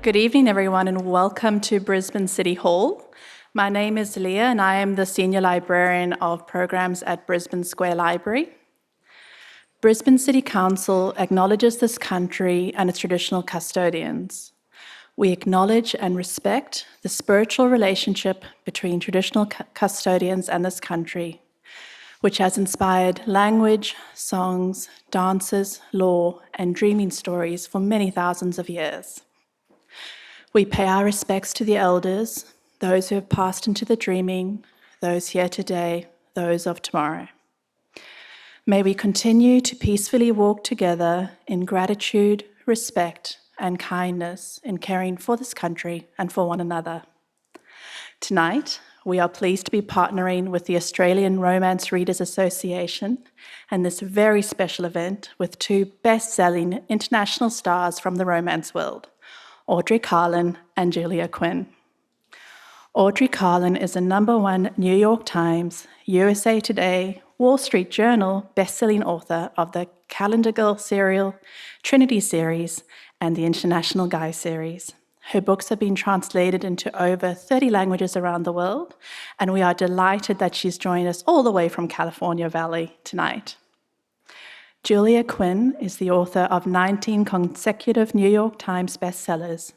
Good evening, everyone, and welcome to Brisbane City Hall. My name is Leah, and I am the Senior Librarian of Programs at Brisbane Square Library. Brisbane City Council acknowledges this country and its traditional custodians. We acknowledge and respect the spiritual relationship between traditional custodians and this country, which has inspired language, songs, dances, law, and dreaming stories for many thousands of years. We pay our respects to the elders, those who have passed into the dreaming, those here today, those of tomorrow. May we continue to peacefully walk together in gratitude, respect, and kindness in caring for this country and for one another. Tonight, we are pleased to be partnering with the Australian Romance Readers Association and this very special event with two best-selling international stars from the romance world, Audrey Carlan and Julia Quinn. Audrey Carlan is a #1 New York Times, USA Today, Wall Street Journal best-selling author of the Calendar Girl serial, Trinity series, and the International Guy series. Her books have been translated into over 30 languages around the world, and we are delighted that she's joined us all the way from California Valley tonight. Julia Quinn is the author of 19 consecutive New York Times bestsellers.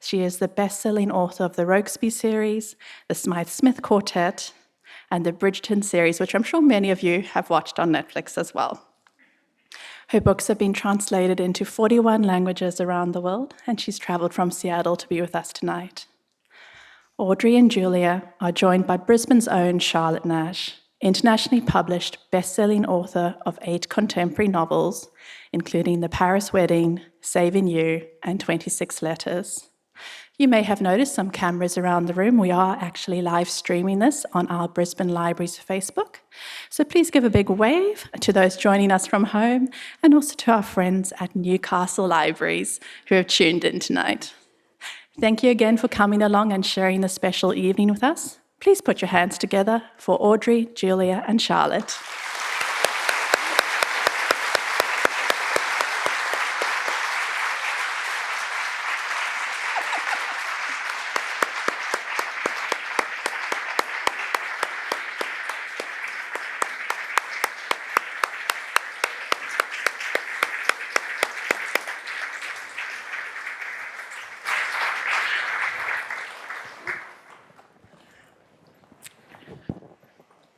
She is the best-selling author of the Rokesby series, the Smythe-Smith Quartet, and the Bridgerton series, which I'm sure many of you have watched on Netflix as well. Her books have been translated into 41 languages around the world, and she's travelled from Seattle to be with us tonight. Audrey and Julia are joined by Brisbane's own Charlotte Nash, internationally published best-selling author of 8 contemporary novels, including The Paris Wedding, Saving You, and 26 Letters. You may have noticed some cameras around the room. We are actually live streaming this on our Brisbane Library's Facebook. So please give a big wave to those joining us from home and also to our friends at Newcastle Libraries who have tuned in tonight. Thank you again for coming along and sharing this special evening with us. Please put your hands together for Audrey, Julia, and Charlotte.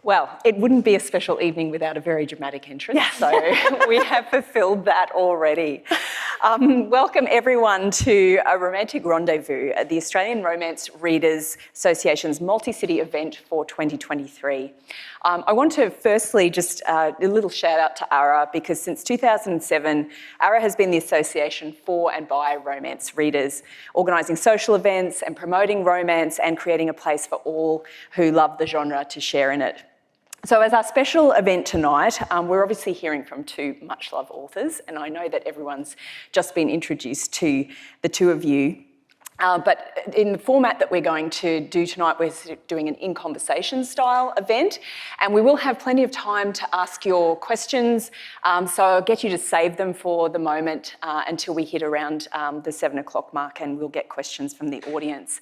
Well, it wouldn't be a special evening without a very dramatic entrance, so we have fulfilled that already. Welcome everyone to a romantic rendezvous at the Australian Romance Readers Association's multi-city event for 2023. I want to firstly just a little shout out to ARA, because since 2007, ARA has been the association for and by romance readers, organising social events and promoting romance and creating a place for all who love the genre to share in it. So as our special event tonight, we're obviously hearing from two much-loved authors, and I know that everyone's just been introduced to the two of you. But in the format that we're going to do tonight, we're doing an in-conversation style event, and we will have plenty of time to ask your questions, so I'll get you to save them for the moment until we hit around the 7 o'clock mark, and we'll get questions from the audience.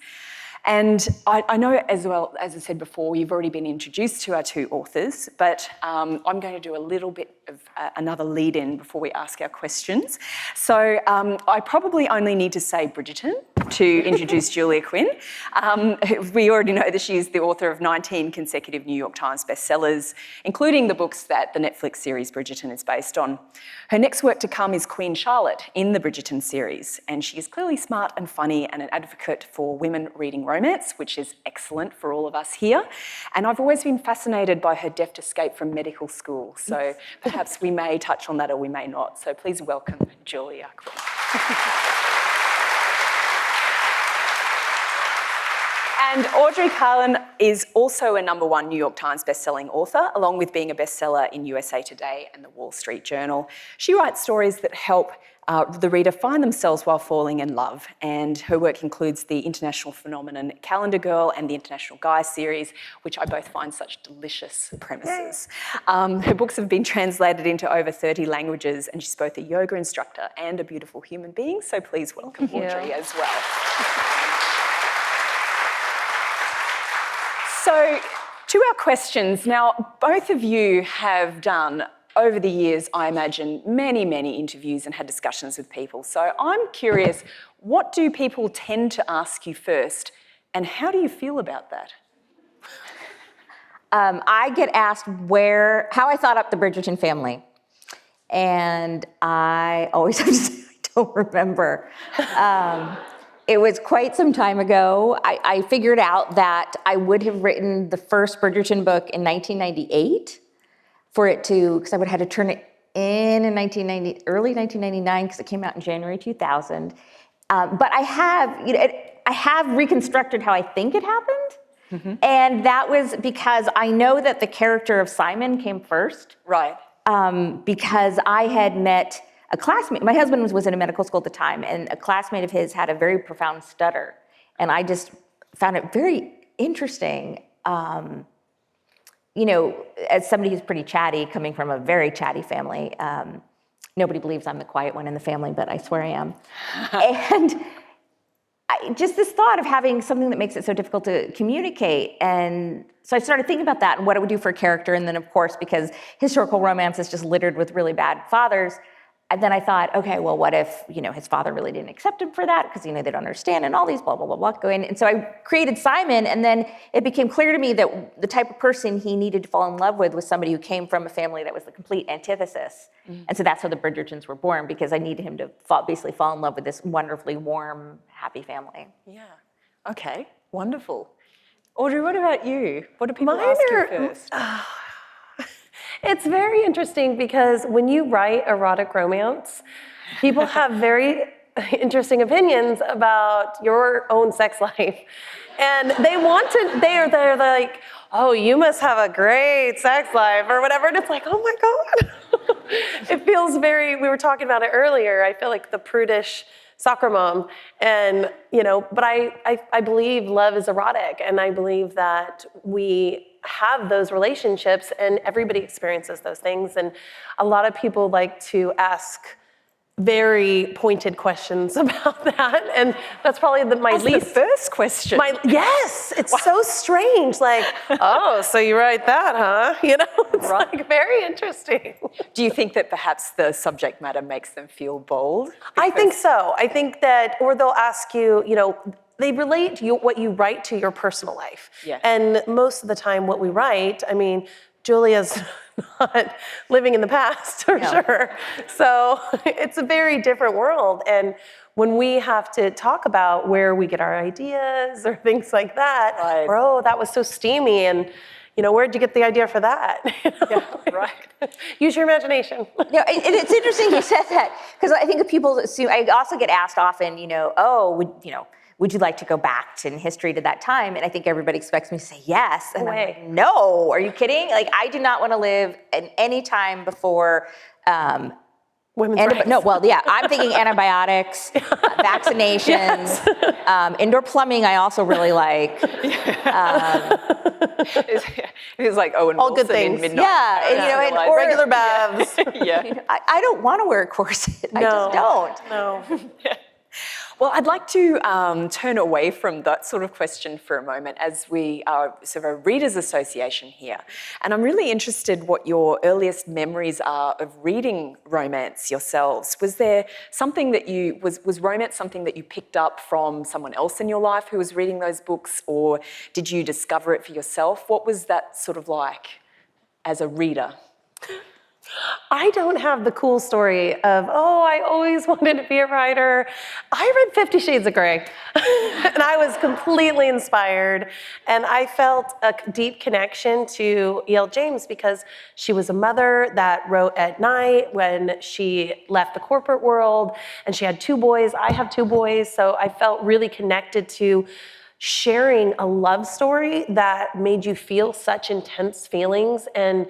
And I know, as well, as I said before, you've already been introduced to our two authors, but I'm going to do a little bit of another lead-in before we ask our questions. So I probably only need to say Bridgerton to introduce Julia Quinn. We already know that she is the author of 19 consecutive New York Times bestsellers, including the books that the Netflix series Bridgerton is based on. Her next work to come is Queen Charlotte in the Bridgerton series, and she is clearly smart and funny and an advocate for women reading romance, which is excellent for all of us here. And I've always been fascinated by her deft escape from medical school, so perhaps we may touch on that or we may not. So please welcome Julia Quinn. And Audrey Carlan is also a #1 New York Times bestselling author, along with being a bestseller in USA Today and the Wall Street Journal. She writes stories that help the reader find themselves while falling in love, and her work includes the international phenomenon Calendar Girl and the International Guy series, which I both find such delicious premises. Her books have been translated into over 30 languages, and she's both a yoga instructor and a beautiful human being, so please welcome Audrey as well. So, to our questions. Now, both of you have done, over the years, I imagine, many interviews and had discussions with people. So I'm curious, what do people tend to ask you first, and how do you feel about that? I get asked how I thought up the Bridgerton family. And I always have to say, I don't remember. It was quite some time ago. I figured out that I would have written the first Bridgerton book in 1998 because I would have had to turn it in early 1999, because it came out in January 2000. But I have reconstructed how I think it happened. Mm-hmm. And that was because I know that the character of Simon came first. Right. Because I had met a classmate. My husband was in a medical school at the time, and a classmate of his had a very profound stutter. And I just found it very interesting. As somebody who's pretty chatty, coming from a very chatty family, nobody believes I'm the quiet one in the family, but I swear I am. And just this thought of having something that makes it so difficult to communicate. And so I started thinking about that and what it would do for a character. And then, of course, because historical romance is just littered with really bad fathers, and then I thought, okay, well, what if, his father really didn't accept him for that because, they don't understand, and all these blah, blah, blah, blah going. And so I created Simon, and then it became clear to me that the type of person he needed to fall in love with was somebody who came from a family that was the complete antithesis. Mm. And so that's how the Bridgertons were born, because I needed him to basically fall in love with this wonderfully warm, happy family. Yeah. Okay. Wonderful. Audrey, what about you? What do people ask you first? It's very interesting, because when you write erotic romance, people have very interesting opinions about your own sex life. And they're like, oh, you must have a great sex life or whatever. And it's like, oh my God. It feels we were talking about it earlier. I feel like the prudish soccer mom. And, but I believe love is erotic. And I believe that we have those relationships, and everybody experiences those things. And a lot of people like to ask very pointed questions about that, and that's probably the first question. Yes, it's so strange. Like, oh, so you write that, huh? It's like very interesting. Do you think that perhaps the subject matter makes them feel bold? I think so. I think that, or they'll ask you, they relate what you write to your personal life. Yeah. And most of the time what we write, Julia's not living in the past, for sure. So it's a very different world. And when we have to talk about where we get our ideas or things like that, right. Or, oh, that was so steamy, and where'd you get the idea for that? Yeah, right. Use your imagination. And it's interesting you said that, because I think people assume, I also get asked often, would you like to go back in history to that time? And I think everybody expects me to say yes. And I'm like, no, are you kidding? Like, I do not want to live in any time before women's rights. No, well, yeah, I'm thinking antibiotics, vaccinations, indoor plumbing I also really like. It's like Owen all Wilson good things. In Midnight. Yeah, and regular baths. Yeah. I don't want to wear a corset. I just don't. No. Well, I'd like to turn away from that sort of question for a moment, as we are sort of a readers' association here. And I'm really interested what your earliest memories are of reading romance yourselves. Was there something that was romance something that you picked up from someone else in your life who was reading those books, or did you discover it for yourself? What was that sort of like as a reader? I don't have the cool story of, oh, I always wanted to be a writer. I read 50 Shades of Grey, and I was completely inspired. And I felt a deep connection to E.L. James because she was a mother that wrote at night when she left the corporate world, and she had 2 boys. I have 2 boys, so I felt really connected to sharing a love story that made you feel such intense feelings and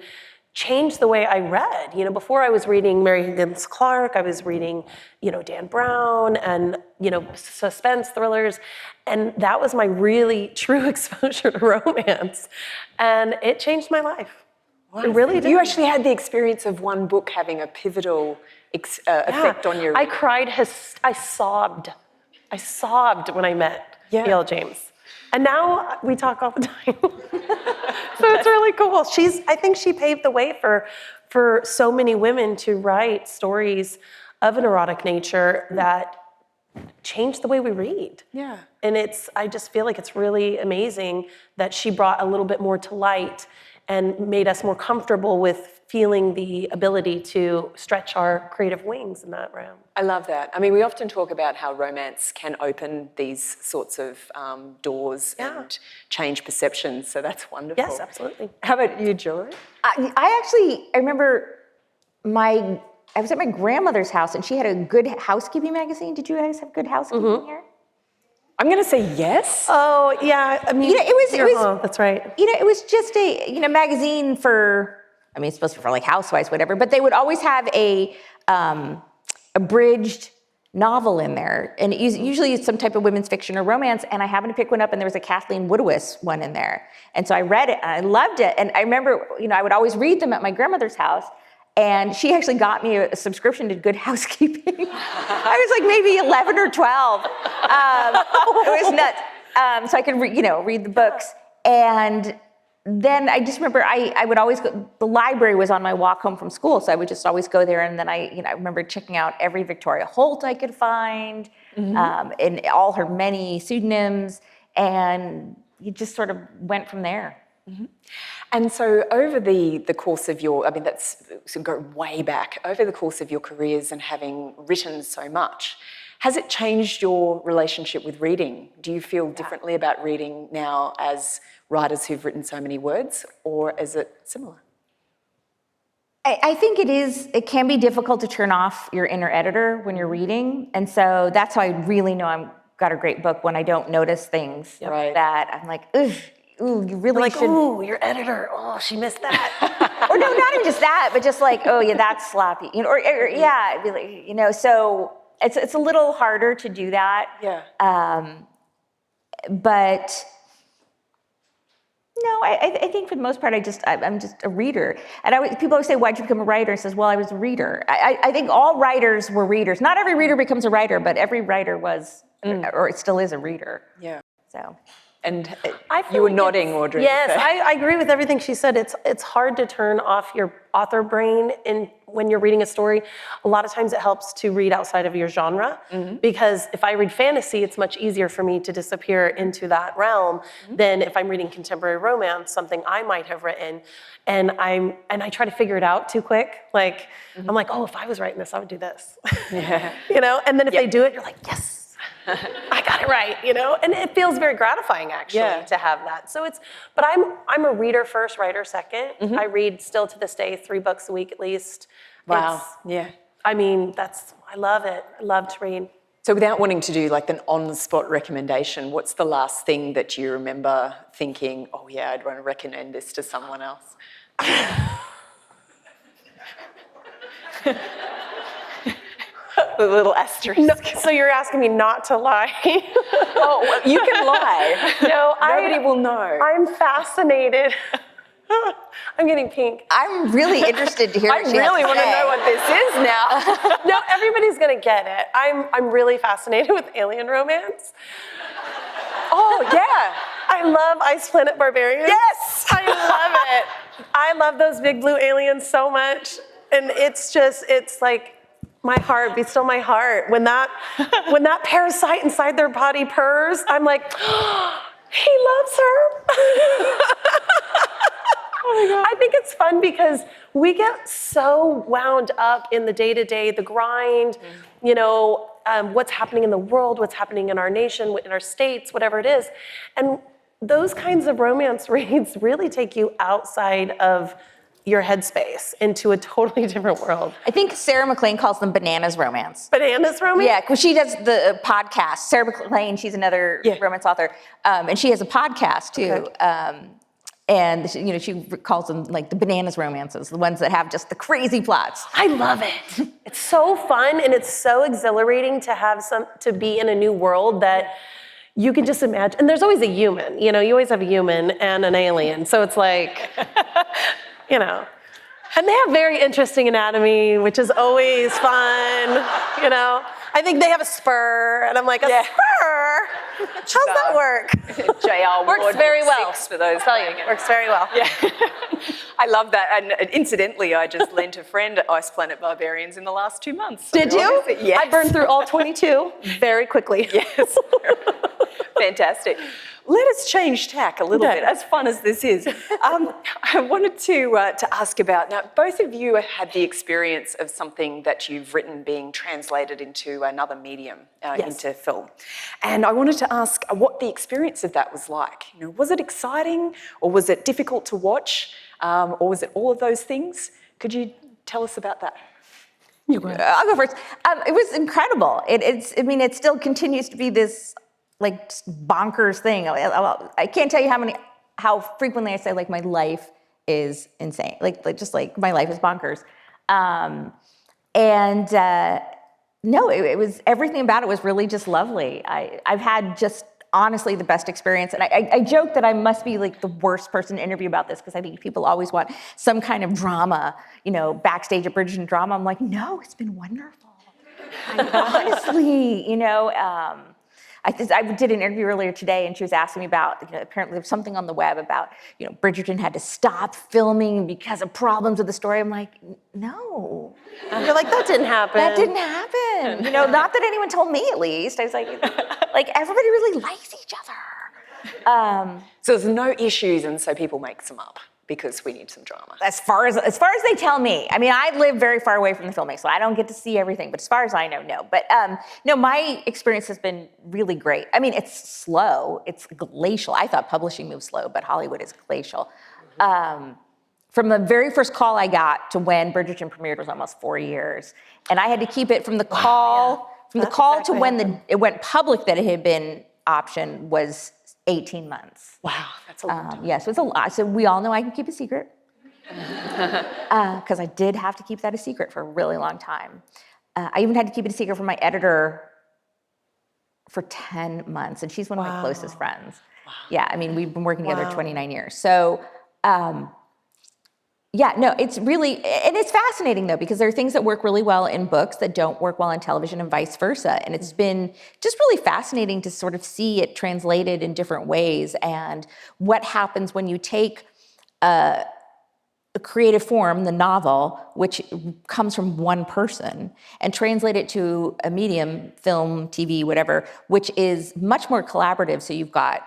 changed the way I read. You know, before I was reading Mary Higgins Clark, I was reading, you know, Dan Brown and, you know, suspense thrillers. And that was my really true exposure to romance. And it changed my life. It really did. You actually had the experience of one book having a pivotal effect on your... I cried, I sobbed. I sobbed when I met Gail James. And now we talk all the time. So it's really cool. I think she paved the way for so many women to write stories of an erotic nature that change the way we read. Yeah. And I just feel like it's really amazing that she brought a little bit more to light and made us more comfortable with feeling the ability to stretch our creative wings in that realm. I love that. I mean, we often talk about how romance can open these sorts of doors and change perceptions, so that's wonderful. Yes, absolutely. How about you, Joy? I remember I was at my grandmother's house and she had a Good Housekeeping magazine. Did you guys have Good Housekeeping here? I'm going to say yes. Oh, yeah. I mean, You know, it was that's right. You know, it was just a magazine for, I mean, it's supposed to be for like housewives, whatever, but they would always have a abridged novel in there. And usually it's some type of women's fiction or romance. And I happened to pick one up and there was a Kathleen Woodiwiss one in there. And so I read it and I loved it. And I remember, you know, I would always read them at my grandmother's house. And she actually got me a subscription to Good Housekeeping. I was like maybe 11 or 12. It was nuts. So I could read the books. And then I just remember I would always go, the library was on my walk home from school, so I would just always go there. And then I remember checking out every Victoria Holt I could find, and all her many pseudonyms, and you just sort of went from there. And so over the course of your, I mean, that's so go way back, over the course of your careers and having written so much, has it changed your relationship with reading? Do you feel differently about reading now as writers who've written so many words, or is it similar? I think it can be difficult to turn off your inner editor when you're reading. And so that's how I really know I've got a great book, when I don't notice things that I'm like, ooh, you really should. Ooh, your editor, oh, she missed that. Or no, not even just that, but just like, oh yeah, that's sloppy. You know, or yeah, it'd be like, you know, so it's a little harder to do that. Yeah. But no, I think for the most part, I'm just a reader. And people always say, why'd you become a writer? I says, well, I was a reader. I think all writers were readers. Not every reader becomes a writer, but every writer was, or it still is a reader. Yeah. So. And you were nodding, Audrey. Yes, I agree with everything she said. It's hard to turn off your author brain when you're reading a story. A lot of times it helps to read outside of your genre, because if I read fantasy, it's much easier for me to disappear into that realm than if I'm reading contemporary romance, something I might have written, and I try to figure it out too quick. Like I'm like, oh, if I was writing this, I would do this. Yeah. You know, and then if they do it, you're like, yes. I got it right, you know, and it feels very gratifying actually to have that. So but I'm a reader first, writer second. I read still to this day 3 books a week at least. Wow. Yeah. I mean, I love it. I love to read. So without wanting to do like an on-the-spot recommendation, what's the last thing that you remember thinking, oh yeah, I'd want to recommend this to someone else? The little asterisk. No, so you're asking me not to lie? Oh, well, you can lie. No, nobody will know. I'm fascinated. I'm getting pink. I'm really interested to hear I what she has really to want to say. know what this is now. No, everybody's gonna get it. I'm really fascinated with alien romance. Oh, yeah. I love Ice Planet Barbarians. Yes! I love it. I love those big blue aliens so much. And it's like, my heart beats still my heart. When that parasite inside their body purrs, I'm like, oh, he loves her. Oh my God. I think it's fun because we get so wound up in the day-to-day, the grind, you know, what's happening in the world, what's happening in our nation, in our states, whatever it is. And those kinds of romance reads really take you outside of your headspace into a totally different world. I think Sarah McLean calls them bananas romance. Bananas romance? Yeah, because she does the podcast. Sarah McLean, she's another romance author, and she has a podcast too. Okay. And she calls them like the bananas romances, the ones that have just the crazy plots. I love it. It's so fun and it's so exhilarating to have to be in a new world that you can just imagine. And there's always a human, you always have a human and an alien. So it's like, and they have very interesting anatomy, which is always fun, I think they have a spur, and I'm like, a spur? How's that work? J.R. Ward Works very well. For those Works very well. Yeah. I love that. And incidentally, I just lent a friend Ice Planet Barbarians in the last 2 months. So Did you? Yes. I burned through all 22 very quickly. Yes. Fantastic. Let us change tack a little bit, as fun as this is. I wanted to ask about, now both of you had the experience of something that you've written being translated into another medium, into film. And I wanted to ask what the experience of that was like. Was it exciting, or was it difficult to watch, or was it all of those things? Could you tell us about that? I'll go first. It was incredible. It still continues to be this like bonkers thing. I can't tell you how frequently I say like my life is insane. Like my life is bonkers. No, it was, everything about it was really just lovely. I've had just honestly the best experience. And I joke that I must be like the worst person to interview about this because I think people always want some kind of drama, backstage at Bridgerton drama. I'm like, no, it's been wonderful. Honestly, I did an interview earlier today, and she was asking me about, apparently there's something on the web about, Bridgerton had to stop filming because of problems with the story. I'm like, no. You're like, that didn't happen. That didn't happen. Not that anyone told me, at least. I was like everybody really likes each other. So there's no issues, and so people make some up because we need some drama. As far as they tell me. I live very far away from the filming, so I don't get to see everything. But as far as I know, no. But no, my experience has been really great. It's slow. It's glacial. I thought publishing moves slow, but Hollywood is glacial. From the very first call I got to when Bridgerton premiered was almost 4 years, and I had to keep it from the call to when it went public that it had been optioned was 18 months. Wow, that's a long time. Yes, it's a lot. So we all know I can keep a secret. Because I did have to keep that a secret for a really long time. I even had to keep it a secret from my editor for 10 months, and she's one of my closest friends. Wow. Yeah, we've been working together 29 years. So, it's really, and it's fascinating though, because there are things that work really well in books that don't work well on television and vice versa. And it's been just really fascinating to sort of see it translated in different ways and what happens when you take a creative form, the novel, which comes from one person, and translate it to a medium, film, TV, whatever, which is much more collaborative. So you've got,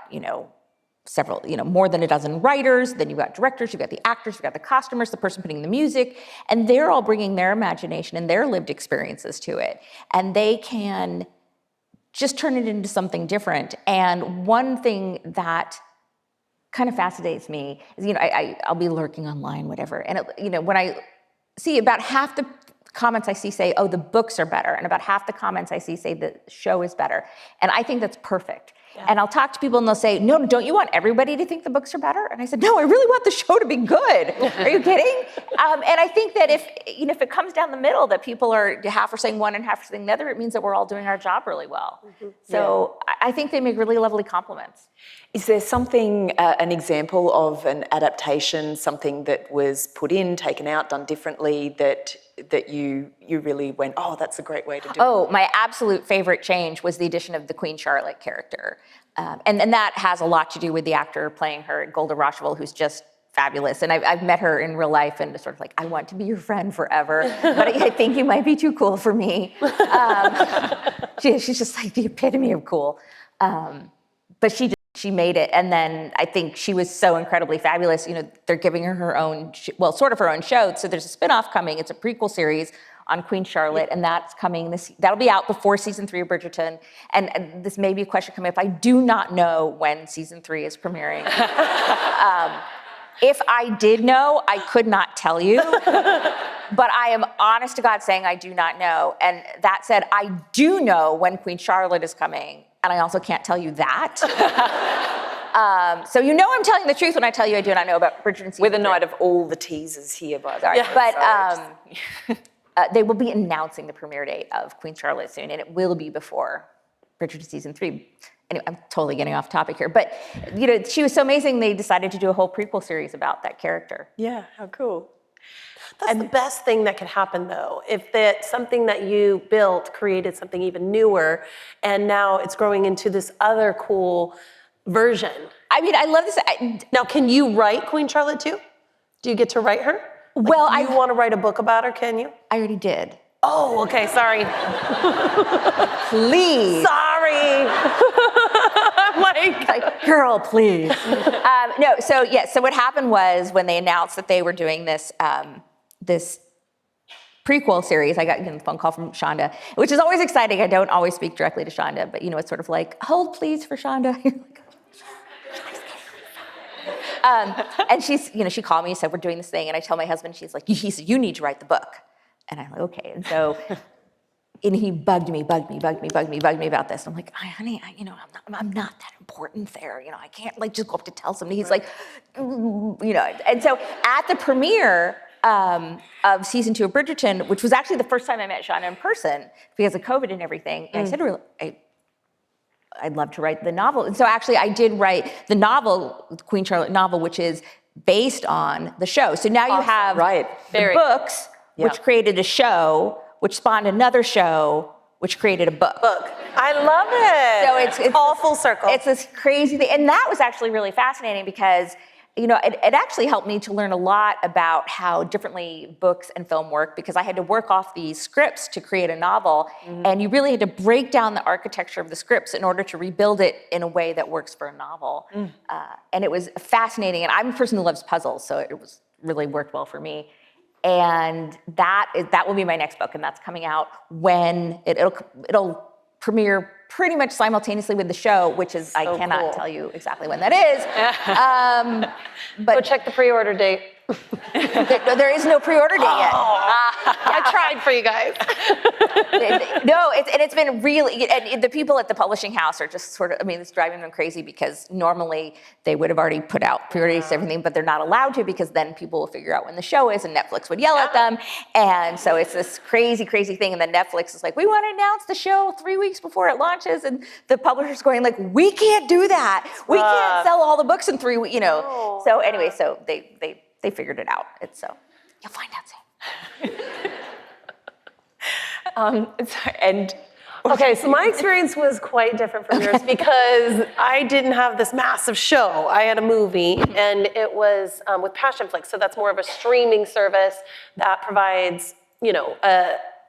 several, more than a dozen writers, then you've got directors, you've got the actors, you've got the costumers, the person putting the music, and they're all bringing their imagination and their lived experiences to it. And they can just turn it into something different. And one thing that kind of fascinates me is, I'll be lurking online, whatever, and when I see about half the comments I see say, oh, the books are better, and about half the comments I see say the show is better. And I think that's perfect. Yeah. And I'll talk to people and they'll say, no, don't you want everybody to think the books are better? And I said, no, I really want the show to be good. Are you kidding? And I think that if it comes down the middle, that people are half are saying one and half are saying the other, it means that we're all doing our job really well. Mm-hmm. So I think they make really lovely compliments. Is there something, an example of an adaptation, something that was put in, taken out, done differently, that you really went, oh, that's a great way to do it? Oh, my absolute favorite change was the addition of the Queen Charlotte character. And that has a lot to do with the actor playing her, Golda Rosheville, who's just fabulous. And I've met her in real life and sort of like, I want to be your friend forever, but I think you might be too cool for me. She's just like the epitome of cool. But she made it. And then I think she was so incredibly fabulous. They're giving her own, sort of her own show. So there's a spinoff coming. It's a prequel series on Queen Charlotte, and that's coming that'll be out before season 3 of Bridgerton. And this may be a question coming up. I do not know when season 3 is premiering. If I did know, I could not tell you. But I am honest to God saying I do not know. And that said, I do know when Queen Charlotte is coming, and I also can't tell you that. So you know I'm telling the truth when I tell you I do not know about Bridgerton season We're the 3. night of all the teasers here, by the way. Yeah. But they will be announcing the premiere date of Queen Charlotte soon, and it will be before Bridgerton season 3. Anyway, I'm totally getting off topic here, but she was so amazing they decided to do a whole prequel series about that character. Yeah, how cool. That's the best thing that could happen, though. If that something that you built created something even newer, and now it's growing into this other cool version. I mean, I love this. Now, can you write Queen Charlotte too? Do you get to write her? Well, I want to write a book about her, can you? I already did. Oh, okay, sorry. Please. Sorry. I'm like, girl, please. So what happened was when they announced that they were doing this this prequel series, I got a phone call from Shonda, which is always exciting. I don't always speak directly to Shonda, but it's sort of like, hold please for Shonda. And she called me and said, we're doing this thing. And I tell my husband, he said, you need to write the book. And I'm like, okay. And so, and he bugged me about this. I'm like, honey, I'm not that important there. I can't just go up to tell somebody. He's like, And so at the premiere of season 2 of Bridgerton, which was actually the first time I met Shonda in person because of COVID and everything, and I said to her, I'd love to write the novel. And so actually I did write the novel, the Queen Charlotte novel, which is based on the show. So now you have the books, which created a show, which spawned another show, which created a book. I love it. So it's all full circle. It's this crazy thing. And that was actually really fascinating because it actually helped me to learn a lot about how differently books and film work, because I had to work off these scripts to create a novel, and you really had to break down the architecture of the scripts in order to rebuild it in a way that works for a novel. And it was fascinating, and I'm a person who loves puzzles, so it was really worked well for me. And that will be my next book, and that's coming out when it'll premiere pretty much simultaneously with the show, which is, I cannot tell you exactly when that is. But go check the pre-order date. there is no pre-order date yet. I tried for you guys. No, it's been really, and the people at the publishing house are just sort of, it's driving them crazy because normally they would have already put out pre-order dates and everything, but they're not allowed to because then people will figure out when the show is and Netflix would yell at them. And so it's this crazy, crazy thing. And then Netflix is like, we want to announce the show 3 weeks before it launches. And the publisher's going like, we can't do that. We can't sell all the books in 3 weeks, No. So anyway, so they figured it out. So you'll find out soon. Okay, so my experience was quite different from yours because I didn't have this massive show. I had a movie, and it was with Passionflix, so that's more of a streaming service that provides,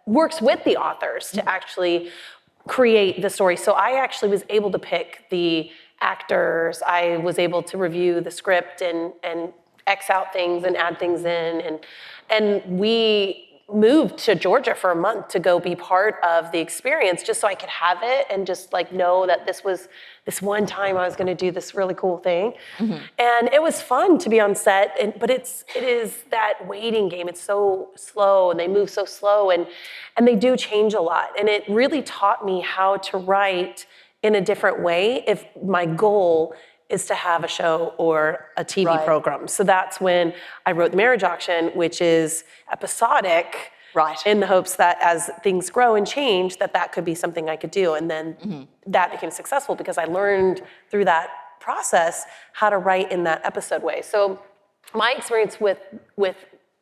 works with the authors to actually create the story. So I actually was able to pick the actors. I was able to review the script and X out things and add things in, and we moved to Georgia for a month to go be part of the experience just so I could have it and just know that this was this one time I was going to do this really cool thing. And it was fun to be on set, but it is that waiting game. It's so slow and they move so slow and they do change a lot. And it really taught me how to write in a different way if my goal is to have a show or a TV program. So that's when I wrote The Marriage Auction, which is episodic, in the hopes that as things grow and change, that could be something I could do. And then that became successful because I learned through that process how to write in that episode way. So my experience with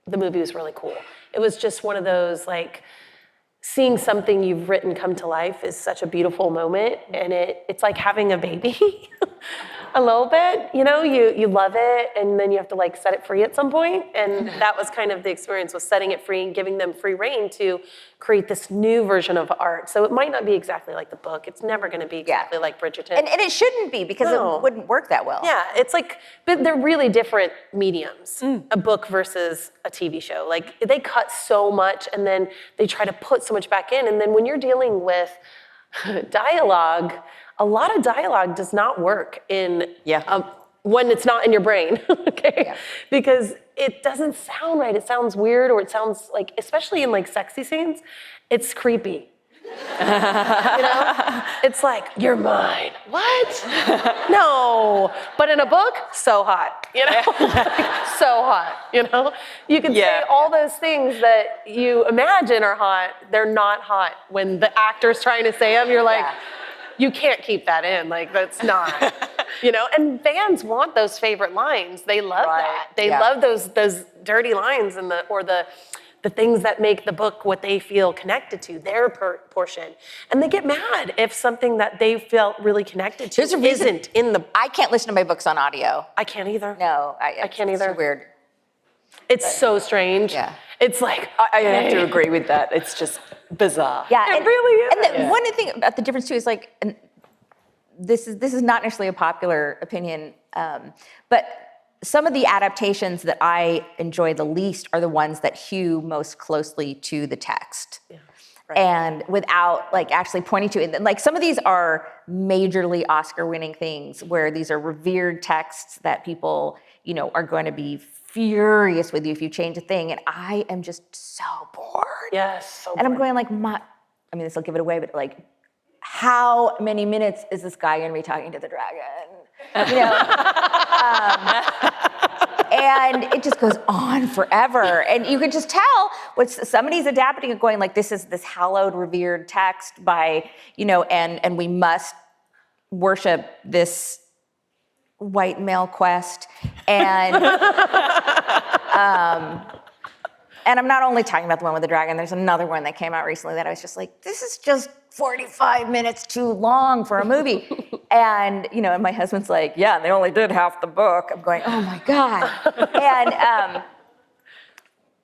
the movie was really cool. It was just one of those seeing something you've written come to life is such a beautiful moment, and it's like having a baby. A little bit, you love it, and then you have to set it free at some point. And that was kind of the experience, was setting it free and giving them free reign to create this new version of art. So it might not be exactly like the book. It's never going to be exactly like Bridgerton. And it shouldn't be because it wouldn't work that well. Yeah, it's but they're really different mediums, a book versus a TV show. They cut so much and then they try to put so much back in. And then when you're dealing with dialogue, a lot of dialogue does not work in when it's not in your brain, okay? Yeah. Because it doesn't sound right. It sounds weird, or it sounds like, especially in like sexy scenes, it's creepy. It's like, you're mine. What? No. But in a book, so hot, so hot, You can say all those things that you imagine are hot, they're not hot. When the actor's trying to say them, you're like, you can't keep that in, like that's not, and fans want those favorite lines. They love that. They love those dirty lines and the things that make the book what they feel connected to, their portion. And they get mad if something that they felt really connected to isn't in the... I can't listen to my books on audio. I can't either. No, I can't either. It's weird. It's so strange. Yeah. It's like, I have to agree with that. It's just bizarre. Yeah, It really is. And one thing about the difference too is like, and this is not necessarily a popular opinion, but some of the adaptations that I enjoy the least are the ones that hew most closely to the text. Yeah. Right. And without like actually pointing to it. And like some of these are majorly Oscar-winning things where these are revered texts that people, are going to be furious with you if you change a thing. And I am just so bored. Yes, so bored. And I'm going like, this will give it away, but like, how many minutes is this guy going to be talking to the dragon? And it just goes on forever. And you can just tell what somebody's adapting and going like, this is this hallowed, revered text by, and we must worship this white male quest. And and I'm not only talking about the one with the dragon, there's another one that came out recently that I was just like, this is just 45 minutes too long for a movie. And, and my husband's like, yeah, they only did half the book. I'm going, oh my God. And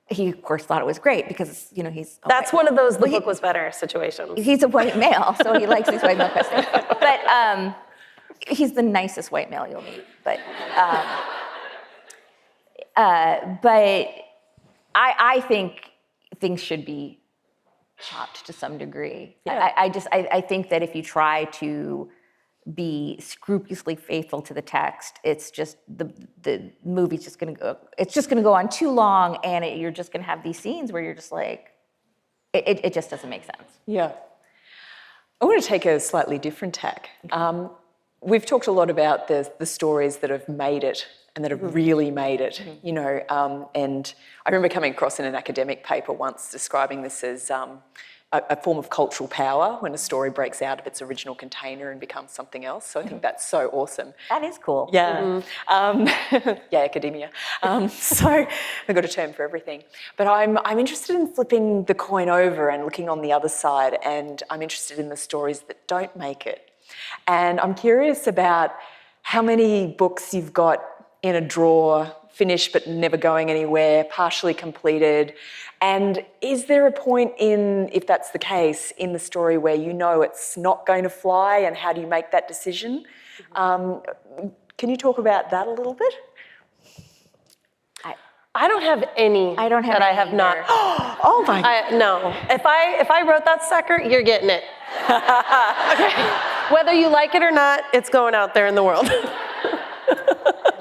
he, of course, thought it was great because, he's... That's one of those, the book was better situations. He's a white male, so he likes these white male questions. But he's the nicest white male you'll meet. But I think things should be chopped to some degree. Yeah. I think that if you try to be scrupulously faithful to the text, it's just the movie's just going to go on too long, and you're just going to have these scenes where you're just like, it just doesn't make sense. Yeah. I want to take a slightly different tack. We've talked a lot about the stories that have made it and that have really made it, and I remember coming across in an academic paper once describing this as a form of cultural power when a story breaks out of its original container and becomes something else. So I think that's so awesome. That is cool. Yeah. Academia. So I've got a term for everything. But I'm interested in flipping the coin over and looking on the other side, and I'm interested in the stories that don't make it. And I'm curious about how many books you've got in a drawer, finished but never going anywhere, partially completed. And is there a point if that's the case, in the story where it's not going to fly, and how do you make that decision? Can you talk about that a little bit? I don't have any. I don't have that I any have not. either. Oh my God. No. If I wrote that sucker, you're getting it. Okay. Whether you like it or not, it's going out there in the world.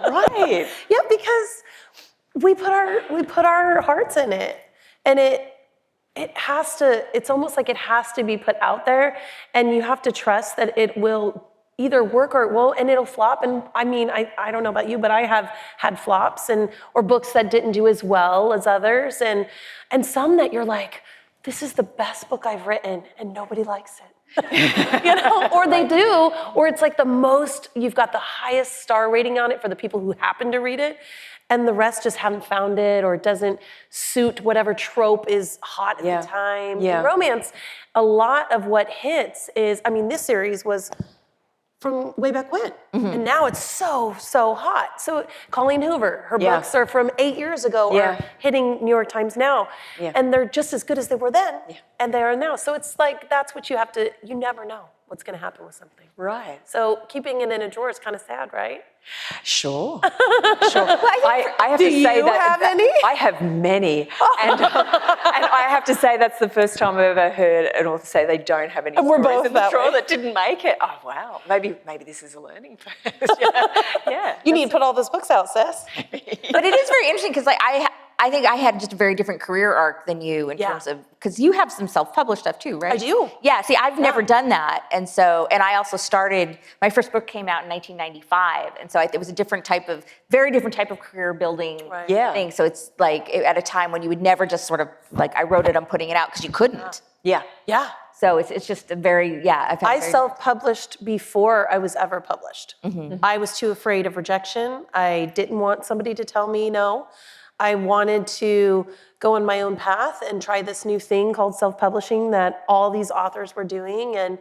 Right. Yeah, because we put our hearts in it, and it's almost like it has to be put out there, and you have to trust that it will either work or it won't, and it'll flop. And I don't know about you, but I have had flops or books that didn't do as well as others, and some that you're like, this is the best book I've written, and nobody likes it. Or they do, or it's like you've got the highest star rating on it for the people who happen to read it, and the rest just haven't found it, or it doesn't suit whatever trope is hot at the time. Yeah. In romance, a lot of what hits is, this series was from way back when, and now it's so hot. So Colleen Hoover, her books are from 8 years ago, are hitting New York Times now, and they're just as good as they were then, and they are now. So it's like, that's what you never know. what's going to happen with something. Right. So keeping it in a drawer is kind of sad, right? Sure. Sure. I have to say you have any? I have many. And I have to say that's the first time I've ever heard an author say they don't have any we're stories both in the that drawer way. that didn't make it. Oh, wow. Maybe this is a learning phase. Yeah. You need to put all those books out, sis. But it is very interesting because like I think I had just a very different career arc than you in terms of, because you have some self-published stuff too, right? I do. Yeah, see, I've never done that. And I also started, my first book came out in 1995. And so it was a very different type of career building thing. So it's like at a time when you would never just sort of like, I wrote it, I'm putting it out, because you couldn't. Yeah. Yeah. So it's just a very, I self-published before I was ever published. I was too afraid of rejection. I didn't want somebody to tell me no. I wanted to go on my own path and try this new thing called self-publishing that all these authors were doing. And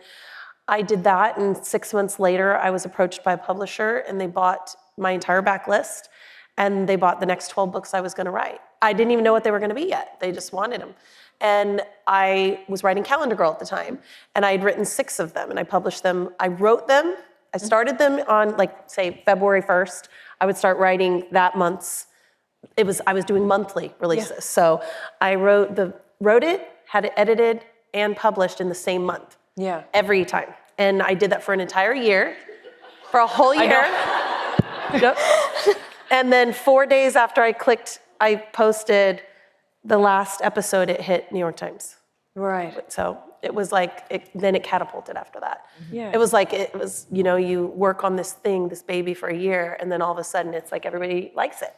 I did that, and 6 months later, I was approached by a publisher, and they bought my entire backlist, and they bought the next 12 books I was going to write. I didn't even know what they were going to be yet. They just wanted them. And I was writing Calendar Girl at the time, and I had written 6 of them, and I published them. I wrote them. I started them on, like, say, February 1st. I would start writing that month's. I was doing monthly releases. So I wrote it, had it edited and published in the same month. Yeah. Every time. And I did that for an entire year, for a whole year. Yep. And then 4 days after I posted the last episode, it hit New York Times. Right. So it was like, then it catapulted after that. Yeah. It was like, you work on this baby for a year, and then all of a sudden it's like everybody likes it.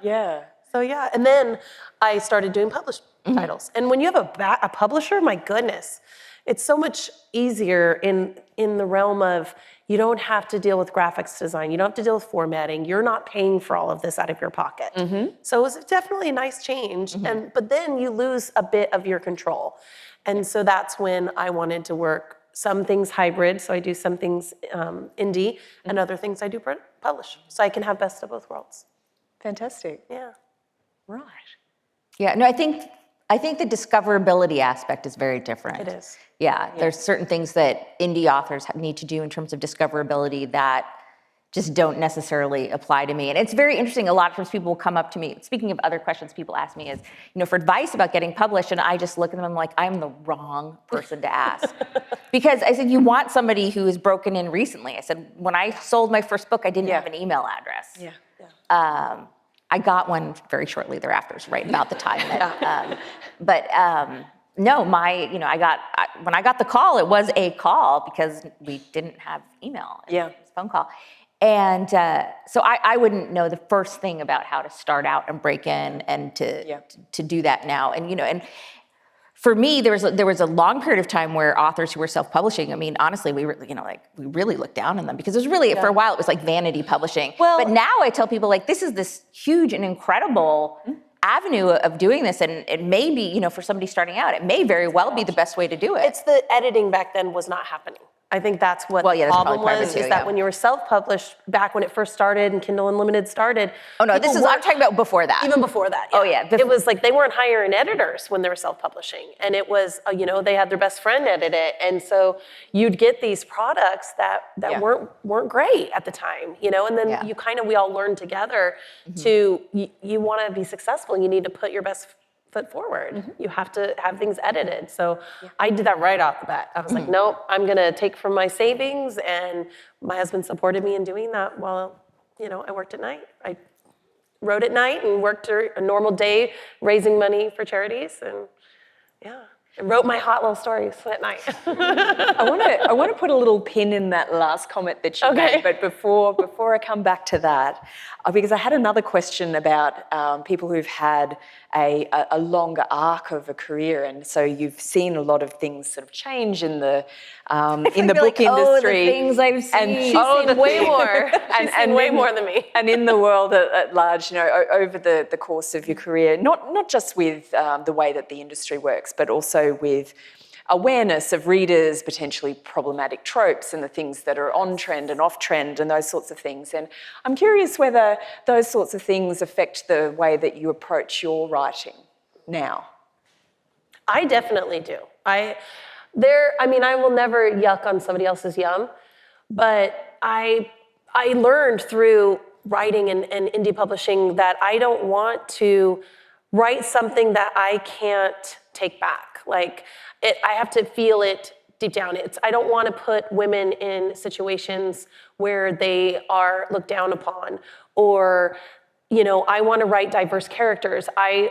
Yeah. So yeah, and then I started doing published titles. And when you have a publisher, my goodness, it's so much easier in the realm of, you don't have to deal with graphics design. You don't have to deal with formatting. You're not paying for all of this out of your pocket. So it was definitely a nice change. But then you lose a bit of your control. And so that's when I wanted to work some things hybrid. So I do some things indie, and other things I do publish. So I can have best of both worlds. Fantastic. Yeah. Right. Yeah, no, I think the discoverability aspect is very different. It is. Yeah, there's certain things that indie authors need to do in terms of discoverability that just don't necessarily apply to me. And it's very interesting. A lot of times people will come up to me, speaking of other questions people ask me is, for advice about getting published, and I just look at them, I'm like, I'm the wrong person to ask. Because I said, you want somebody who is broken in recently. I said, when I sold my first book, I didn't have an email address. Yeah. I got one very shortly thereafter, right about the time that, no, when I got the call, it was a call because we didn't have email. It was a phone call. And so I wouldn't know the first thing about how to start out and break in and to do that now. And, and for me, there was a long period of time where authors who were self-publishing, I mean, honestly, we really looked down on them because it was really, for a while, it was like vanity publishing. But now I tell people, like, this is this huge and incredible avenue of doing this, and it may be, for somebody starting out, it may very well be the best way to do it. It's the editing back then was not happening. I think that's what the problem was, is that when you were self-published, back when it first started and Kindle Unlimited started. Oh no, I'm talking about before that. Even before that. Oh yeah. It was like they weren't hiring editors when they were self-publishing. And it was, they had their best friend edit it. And so you'd get these products that weren't great at the time, and then we all learned together to, you want to be successful, you need to put your best foot forward. You have to have things edited. So I did that right off the bat. I was like, nope, I'm going to take from my savings. And my husband supported me in doing that while, I worked at night. I wrote at night and worked a normal day raising money for charities. And I wrote my hot little stories at night. I want to put a little pin in that last comment that you made, but before I come back to that, because I had another question about people who've had a longer arc of a career, and so you've seen a lot of things sort of change in the book industry. Oh, the things I've seen. And She's seen way more. She's seen way more than me. And in the world at large, over the course of your career, not just with the way that the industry works, but also with awareness of readers' potentially problematic tropes and the things that are on trend and off trend and those sorts of things. And I'm curious whether those sorts of things affect the way that you approach your writing now. I definitely do. I will never yuck on somebody else's yum, but I learned through writing and indie publishing that I don't want to write something that I can't take back. Like, I have to feel it deep down. I don't want to put women in situations where they are looked down upon, or, I want to write diverse characters. I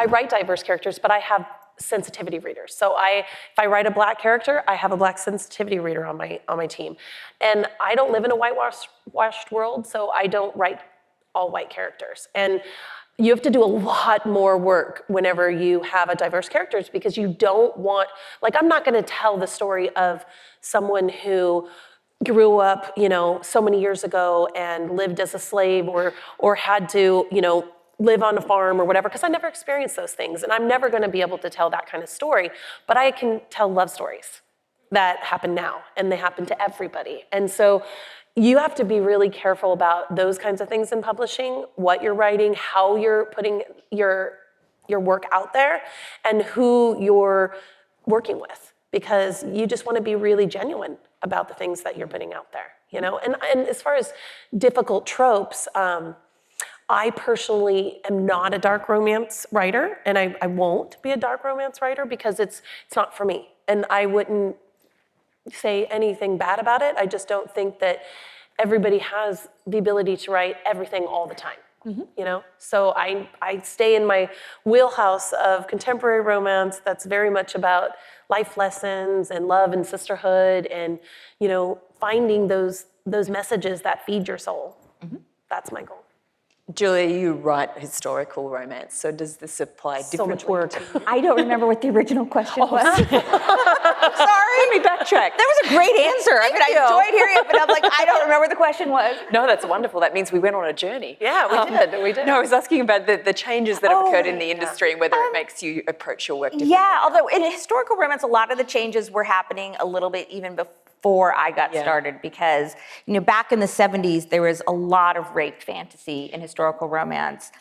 write diverse characters, but I have sensitivity readers. So if I write a Black character, I have a Black sensitivity reader on my team. And I don't live in a whitewashed world, so I don't write all white characters. And you have to do a lot more work whenever you have a diverse characters, because you don't want, I'm not going to tell the story of someone who grew up, so many years ago and lived as a slave, or had to, live on a farm or whatever, because I never experienced those things, and I'm never going to be able to tell that kind of story. But I can tell love stories that happen now, and they happen to everybody. And so you have to be really careful about those kinds of things in publishing, what you're writing, how you're putting your work out there, and who you're working with, because you just want to be really genuine about the things that you're putting out there, And as far as difficult tropes, I personally am not a dark romance writer, and I won't be a dark romance writer because it's not for me. And I wouldn't say anything bad about it. I just don't think that everybody has the ability to write everything all the time. So I stay in my wheelhouse of contemporary romance that's very much about life lessons and love and sisterhood, and finding those messages that feed your soul. That's my goal. Julia, you write historical romance, so does this apply differently? So much work. I don't remember what the original question was. I'm sorry. Let me backtrack. That was a great answer. I enjoyed hearing it, but I'm like, I don't remember what the question was. No, that's wonderful. That means we went on a journey. Yeah, we did. No, I was asking about the changes that have occurred in the industry, and whether it makes you approach your work differently. Yeah, although in historical romance, a lot of the changes were happening a little bit even before I got started, because back in the 70s there was a lot of raped fantasy in historical romance.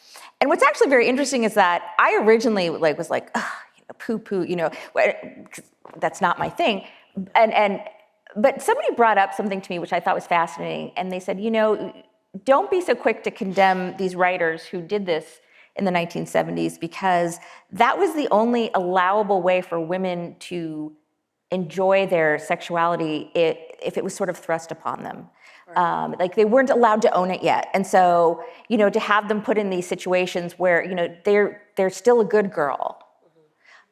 And what's actually very interesting is that I originally was like, poo-poo, that's not my thing. But somebody brought up something to me which I thought was fascinating, and they said, don't be so quick to condemn these writers who did this in the 1970s, because that was the only allowable way for women to enjoy their sexuality if it was sort of thrust upon them. Right. They weren't allowed to own it yet. And so, to have them put in these situations where, they're still a good girl.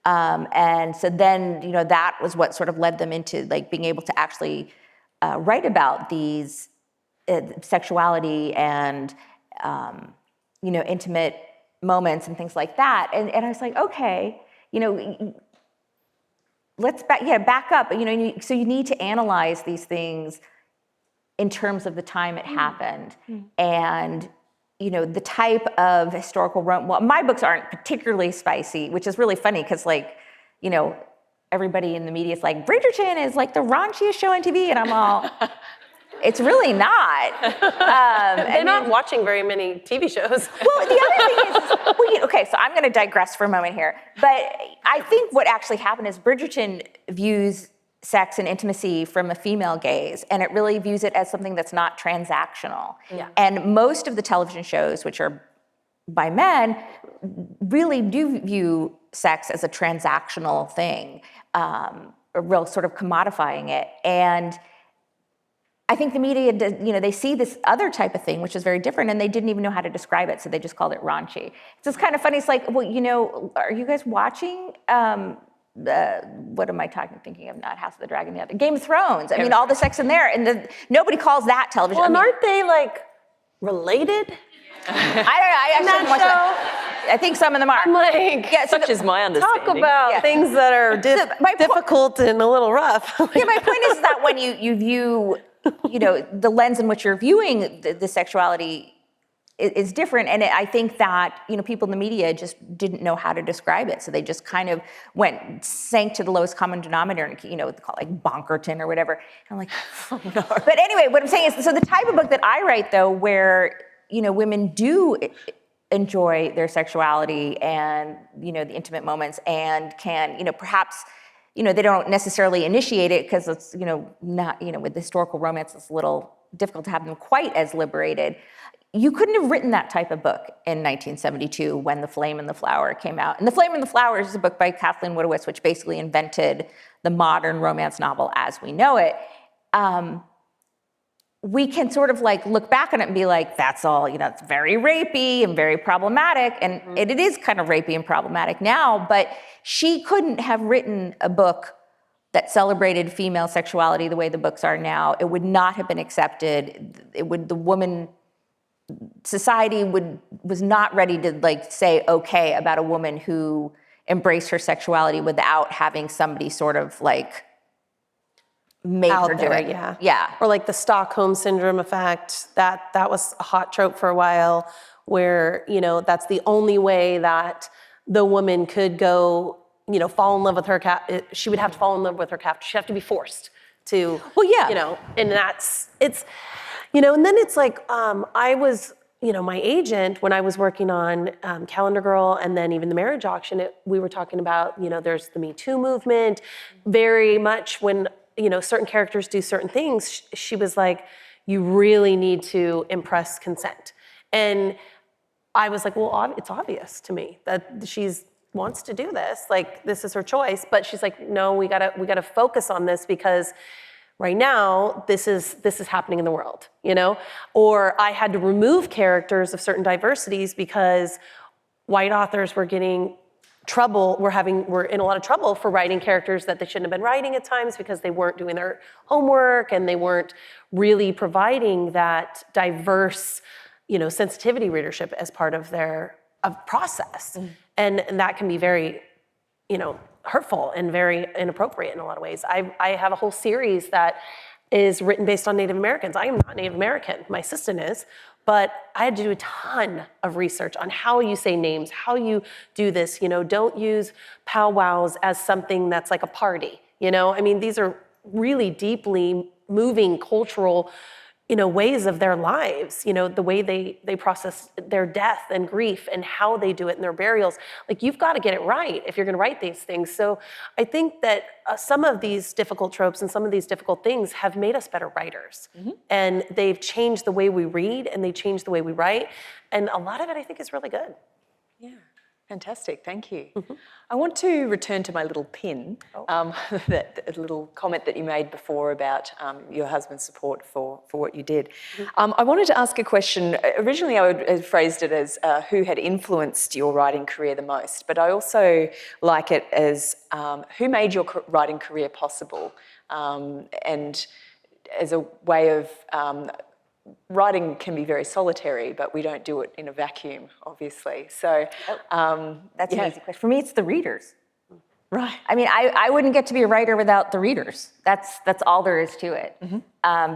And so then, that was what sort of led them into being able to actually write about these sexuality and, intimate moments and things like that. And I was like, okay, let's back up. So you need to analyze these things in terms of the time it happened, and the type of historical romance. Well, my books aren't particularly spicy, which is really funny because everybody in the media is like, Bridgerton is like the raunchiest show on TV, and I'm all, it's really not. They're not watching very many TV shows. Well, the other thing is, okay, so I'm going to digress for a moment here, but I think what actually happened is Bridgerton views sex and intimacy from a female gaze, and it really views it as something that's not transactional. Yeah. And most of the television shows, which are by men, really do view sex as a transactional thing, a real sort of commodifying it. And I think the media, they see this other type of thing, which is very different, and they didn't even know how to describe it, so they just called it raunchy. It's just kind of funny. It's like, well, are you guys watching, what am I thinking of? Not House of the Dragon, the other, Game of Thrones. I mean, all the sex in there, and nobody calls that television. Well, and aren't they related? I actually haven't watched that. I think some of them are. I'm like, such is my understanding. Talk about things that are difficult and a little rough. My point is that when you view, the lens in which you're viewing the sexuality is different. And I think that, people in the media just didn't know how to describe it. So they just kind of sank to the lowest common denominator and, they call it bonkerton or whatever. And I'm like, oh no. But anyway, what I'm saying is, so the type of book that I write, though, where, women do enjoy their sexuality and, the intimate moments, and can, perhaps, they don't necessarily initiate it because it's, not, with historical romance, it's a little difficult to have them quite as liberated. You couldn't have written that type of book in 1972 when The Flame and the Flower came out. And The Flame and the Flower is a book by Kathleen Woodowitz, which basically invented the modern romance novel as we know it. We can sort of like look back on it and be like, that's all, it's very rapey and very problematic. And it is kind of rapey and problematic now, but she couldn't have written a book that celebrated female sexuality the way the books are now. It would not have been accepted. Society was not ready to like say okay about a woman who embraced her sexuality without having somebody sort of like make Out her do there, it. Yeah. Or like the Stockholm Syndrome effect, that was a hot trope for a while, where, that's the only way that the woman could go, fall in love with her she would have to fall in love with her captor. She'd have to be forced to, and and then it's like, I was, my agent, when I was working on Calendar Girl and then even The Marriage Auction, we were talking about, there's the Me Too movement, very much when, certain characters do certain things, she was like, you really need to impress consent. And I was like, well, it's obvious to me that she's wants to do this, like this is her choice. But she's like, no, we gotta focus on this because right now, this is happening in the world, Or I had to remove characters of certain diversities because white authors were getting trouble, were in a lot of trouble for writing characters that they shouldn't have been writing at times because they weren't doing their homework and they weren't really providing that diverse, sensitivity readership as part of their process. And that can be very, hurtful and very inappropriate in a lot of ways. I have a whole series that is written based on Native Americans. I am not Native American, my assistant is, but I had to do a ton of research on how you say names, how you do this, don't use powwows as something that's like a party, these are really deeply moving cultural, ways of their lives, the way they process their death and grief and how they do it in their burials. Like, you've got to get it right if you're going to write these things. So I think that some of these difficult tropes and some of these difficult things have made us better writers. And they've changed the way we read and they changed the way we write. And a lot of it, I think, is really good. Yeah. Fantastic, thank you. I want to return to my little pin, that little comment that you made before about your husband's support for what you did. I wanted to ask a question. Originally, I had phrased it as who had influenced your writing career the most, but I also like it as who made your writing career possible, and as a way of writing can be very solitary, but we don't do it in a vacuum, obviously. So that's an easy question. For me, it's the readers. Right. I mean, I wouldn't get to be a writer without the readers. That's all there is to it.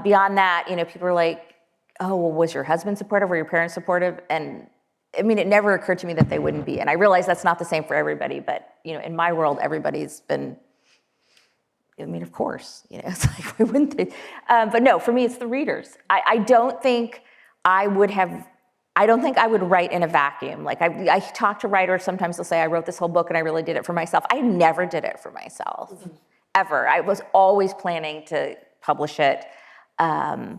Beyond that, people are like, oh, well, was your husband supportive? Were your parents supportive? And I mean, it never occurred to me that they wouldn't be. And I realize that's not the same for everybody, but in my world, everybody's been, of course, it's like, why wouldn't they? But no, for me, it's the readers. I don't think I would write in a vacuum. Like, I talk to writers, sometimes they'll say, I wrote this whole book and I really did it for myself. I never did it for myself, ever. I was always planning to publish it. And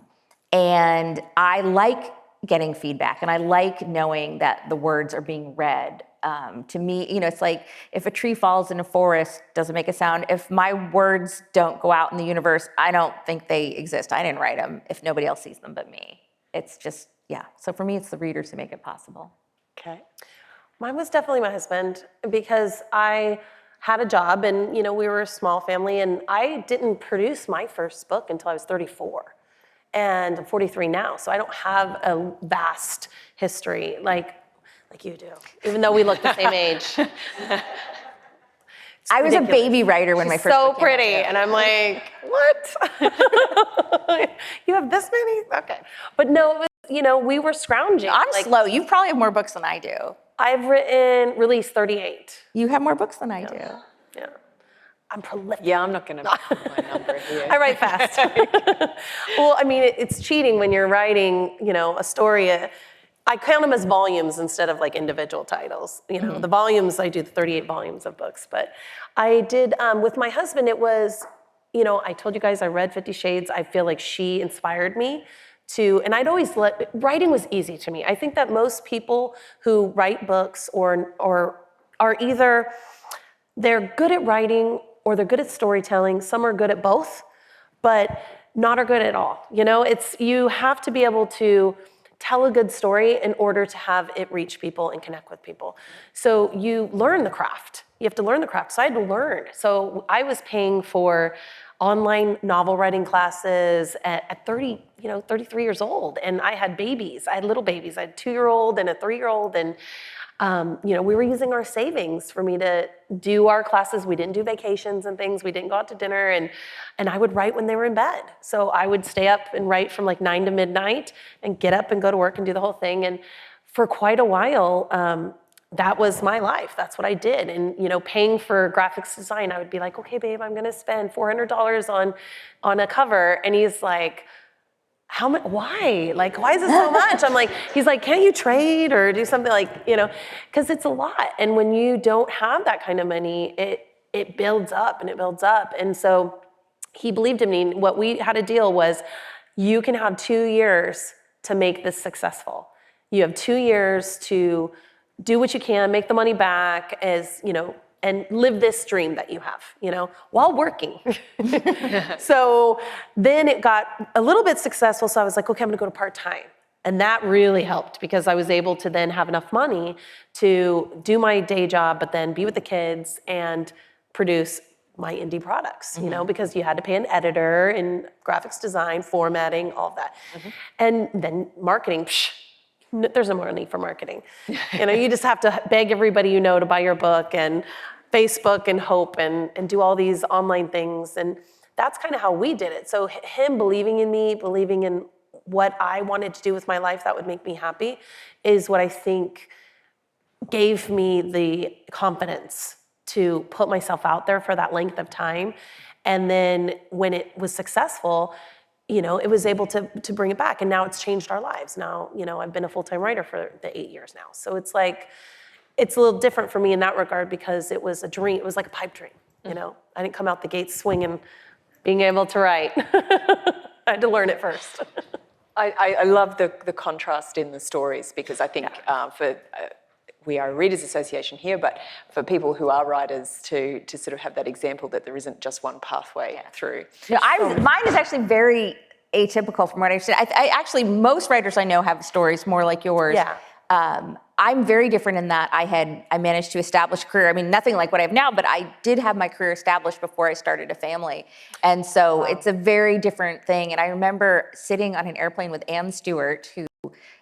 I like getting feedback and I like knowing that the words are being read. To me, it's like if a tree falls in a forest, doesn't make a sound. If my words don't go out in the universe, I don't think they exist. I didn't write them if nobody else sees them but me. It's just, yeah. So for me, it's the readers who make it possible. Okay. Mine was definitely my husband, because I had a job and, we were a small family, and I didn't produce my first book until I was 34. And I'm 43 now, so I don't have a vast history like you do, even though we look the same age. I was a baby writer when my first so book came pretty, out. and I'm like, what? You have this many? Okay. But no, it was, we were scrounging. I'm slow. You probably have more books than I do. I've released 38. You have more books than I do. Yeah. I'm prolific. Yeah, I'm not going to put my number here. I write fast. Well, it's cheating when you're writing, a story. I count them as volumes instead of like individual titles. You know, the volumes, I do the 38 volumes of books, but I did, with my husband, it was, you know, I told you guys I read 50 Shades. I feel like she inspired me to, and I'd always writing was easy to me. I think that most people who write books or are either, they're good at writing or they're good at storytelling. Some are good at both, but not are good at all. You know, you have to be able to tell a good story in order to have it reach people and connect with people. So you learn the craft. You have to learn the craft. So I had to learn. So I was paying for online novel writing classes at 33 years old. And I had babies. I had little babies. I had a 2-year-old and a 3-year-old. And we were using our savings for me to do our classes. We didn't do vacations and things. We didn't go out to dinner. And I would write when they were in bed. So I would stay up and write from like 9 to midnight and get up and go to work and do the whole thing. And for quite a while, that was my life. That's what I did. And, you know, paying for graphics design, I would be like, okay, babe, I'm going to spend $400 on a cover. And he's like, how much? Why? Like, why is it so much? I'm like, he's like, can't you trade or do something like, you know, because it's a lot. And when you don't have that kind of money, it builds up and it builds up. And so he believed in me. What we had a deal was, you can have 2 years to make this successful. You have 2 years to do what you can, make the money back, as, you know, and live this dream that you have, you know, while working. So then it got a little bit successful. So I was like, okay, I'm gonna go to part-time. And that really helped because I was able to then have enough money to do my day job, but then be with the kids and produce my indie products, you know, because you had to pay an editor and graphics design, formatting, all of that. And then marketing, there's no money for marketing. You know, you just have to beg everybody you know to buy your book and Facebook and hope and do all these online things. And that's kind of how we did it. So him believing in me, believing in what I wanted to do with my life that would make me happy is what I think gave me the confidence to put myself out there for that length of time. And then when it was successful, you know, it was able to bring it back. And now it's changed our lives. Now, you know, I've been a full-time writer for the 8 years now. So it's like, it's a little different for me in that regard because it was a dream. It was like a pipe dream, you know? I didn't come out the gate swinging, being able to write. I had to learn it first. I love the contrast in the stories because I think we are a readers association here, but for people who are writers to sort of have that example that there isn't just one pathway through. No, mine is actually very atypical from what I said. I actually, most writers I know have stories more like yours. Yeah. I'm very different in that I managed to establish a career. I mean, nothing like what I have now, but I did have my career established before I started a family. And so it's a very different thing. And I remember sitting on an airplane with Anne Stewart, who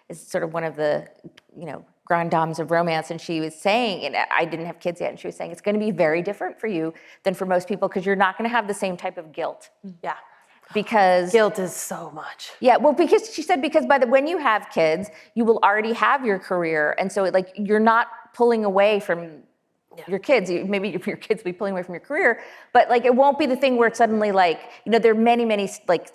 is sort of one of the, you know, grand dames of romance. And she was saying, and I didn't have kids yet, and she was saying, it's going to be very different for you than for most people because you're not going to have the same type of guilt. Yeah. Because guilt is so much. Yeah, well, because she said, because when you have kids, you will already have your career. And so like, you're not pulling away from your kids. Maybe your kids will be pulling away from your career, but like, it won't be the thing where it's suddenly like, you know, there are many like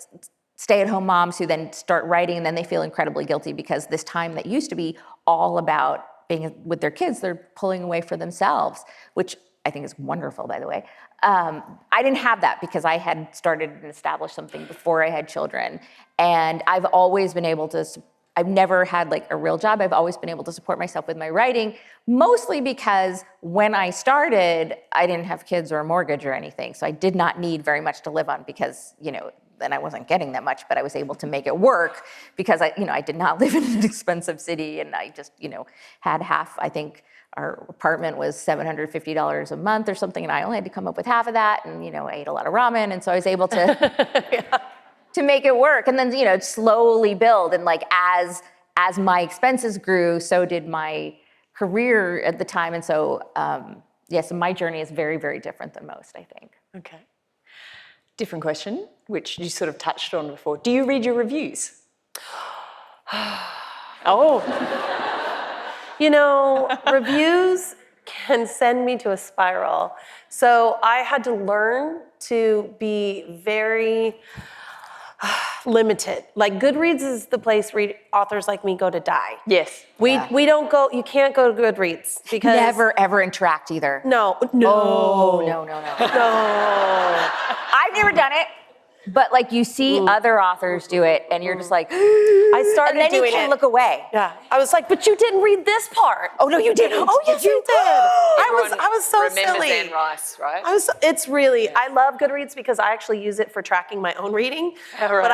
stay-at-home moms who then start writing and then they feel incredibly guilty because this time that used to be all about being with their kids, they're pulling away for themselves, which I think is wonderful, by the way. I didn't have that because I had started and established something before I had children. And I've always been able to, I've never had like a real job. I've always been able to support myself with my writing, mostly because when I started, I didn't have kids or a mortgage or anything. So I did not need very much to live on because, you know, then I wasn't getting that much, but I was able to make it work because I did not live in an expensive city and I just, you know, had half, I think, our apartment was $750 a month or something, and I only had to come up with half of that, and you know, I ate a lot of ramen, and so I was able to to make it work. And then, you know, slowly build, and like as my expenses grew, so did my career at the time, and so so my journey is very, very different than most, I think. Okay. Different question, which you sort of touched on before. Do you read your reviews? Oh. You know, reviews can send me to a spiral. So I had to learn to be very limited. Like Goodreads is the place authors like me go to die. Yes. We don't go, you can't go to Goodreads because Never ever interact either. No. Oh, no. No. I've never done it, but like you see other authors do it and you're just like, I started and then doing you can't it. look away. Yeah. I was like, but you didn't read this part. Oh, no, you didn't. Oh, yes, you did. I was so Remember silly. Anne Rice, right? It's really, I love Goodreads because I actually use it for tracking my own reading, but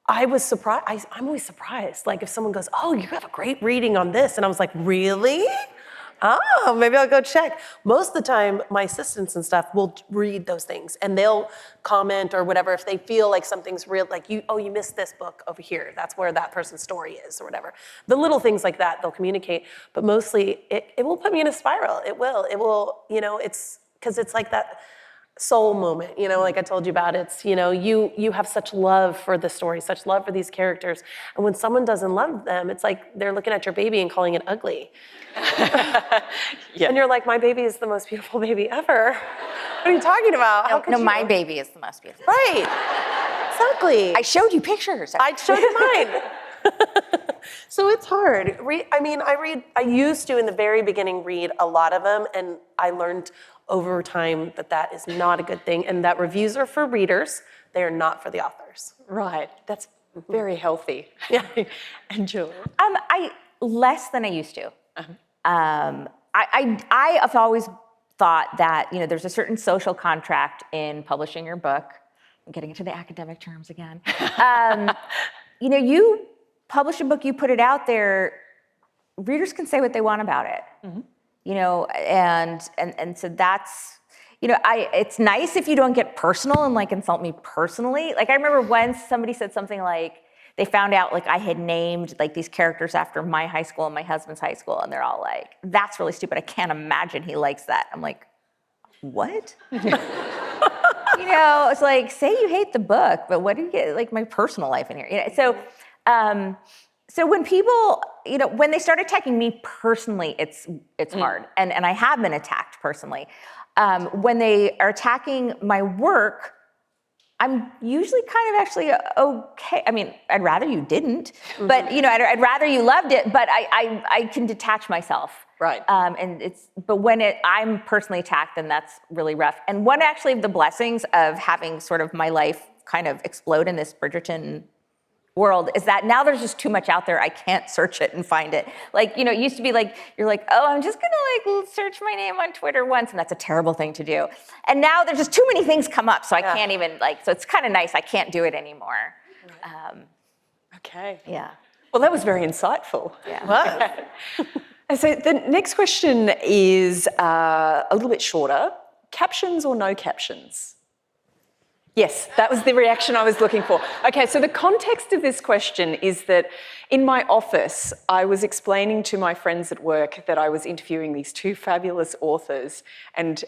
I was surprised. I'm always surprised. Like if someone goes, oh, you have a great reading on this. And I was like, really? Oh, maybe I'll go check. Most of the time, my assistants and stuff will read those things and they'll comment or whatever if they feel like something's real, like you missed this book over here. That's where that person's story is or whatever. The little things like that, they'll communicate. But mostly, it will put me in a spiral. It will, it's because it's like that soul moment, like I told you about. It's, you have such love for the story, such love for these characters. And when someone doesn't love them, it's like they're looking at your baby and calling it ugly. Yeah. And you're like, my baby is the most beautiful baby ever. What are you talking about? How could No, you? my baby is the most beautiful. Right. Exactly. I showed you pictures. I showed you mine. So it's hard. I used to, in the very beginning, read a lot of them, and I learned over time that is not a good thing, and that reviews are for readers. They are not for the authors. Right. That's very healthy. Yeah. And Julie? I less than I used to. I have always thought that, there's a certain social contract in publishing your book. I'm getting into the academic terms again. You publish a book, you put it out there, readers can say what they want about it. And so that's, it's nice if you don't get personal and like insult me personally. Like I remember once somebody said something like, they found out like I had named like these characters after my high school and my husband's high school, and they're all like, that's really stupid. I can't imagine he likes that. I'm like, what? It's like, say you hate the book, but what do you get like my personal life in here? So when people, when they start attacking me personally, it's hard. And I have been attacked personally. When they are attacking my work, I'm usually kind of actually okay. I mean, I'd rather you didn't, but I'd rather you loved it, but I can detach myself. Right. But when I'm personally attacked, then that's really rough. And one actually of the blessings of having sort of my life kind of explode in this Bridgerton world is that now there's just too much out there. I can't search it and find it. Like, it used to be like, you're like, oh, I'm just gonna like search my name on Twitter once, and that's a terrible thing to do. And now there's just too many things come up, so I can't even so it's kind of nice. I can't do it anymore. Right. Okay. Yeah. Well, that was very insightful. Yeah. What? And so the next question is a little bit shorter. Captions or no captions? Yes, that was the reaction I was looking for. Okay, so the context of this question is that in my office, I was explaining to my friends at work that I was interviewing these two fabulous authors and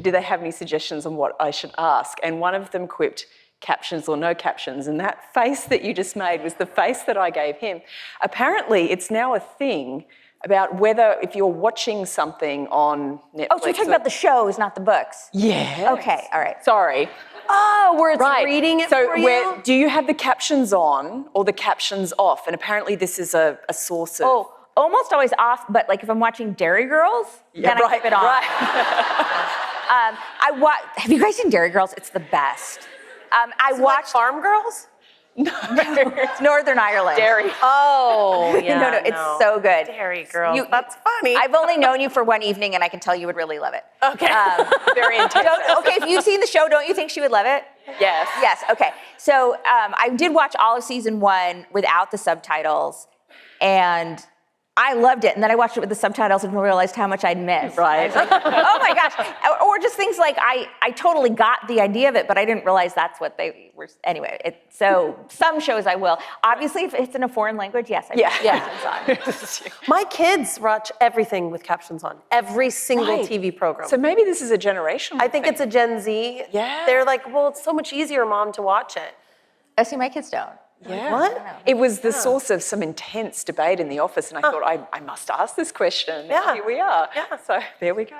do they have any suggestions on what I should ask? And one of them quipped, captions or no captions, and that face that you just made was the face that I gave him. Apparently, it's now a thing about whether if you're watching something on Netflix... Oh, so you're talking about the shows, not the books? Yeah. Okay, all right. Sorry. Oh, where it's reading it for you? Do you have the captions on or the captions off? And apparently this is a source of... Oh, almost always off, but like if I'm watching Dairy Girls, then I keep it on. Right. Have you guys seen Dairy Girls? It's the best. I watched Farm Girls? No, it's Northern Ireland. Dairy. Oh, yeah. no, it's so good. Dairy Girls. That's funny. I've only known you for one evening, and I can tell you would really love it. Okay. Very intense. Okay, if you've seen the show, don't you think she would love it? Yes. Yes, okay. So I did watch all of season 1 without the subtitles, and I loved it. And then I watched it with the subtitles and realized how much I'd missed. Right. I was like, oh my gosh. Or just things like I totally got the idea of it, but I didn't realize that's what they were. Anyway, so some shows I will. Obviously, if it's in a foreign language, yes, I put captions on. My kids watch everything with captions on. Every single Right. TV program. So maybe this is a generational I think thing. it's a Gen Z. Yeah. They're like, well, it's so much easier, Mom, to watch it. Oh, see, my kids don't. Yeah. What? It was the source of some intense debate in the office, and I thought, I must ask this question. Yeah. Here we are. Yeah. So there we go.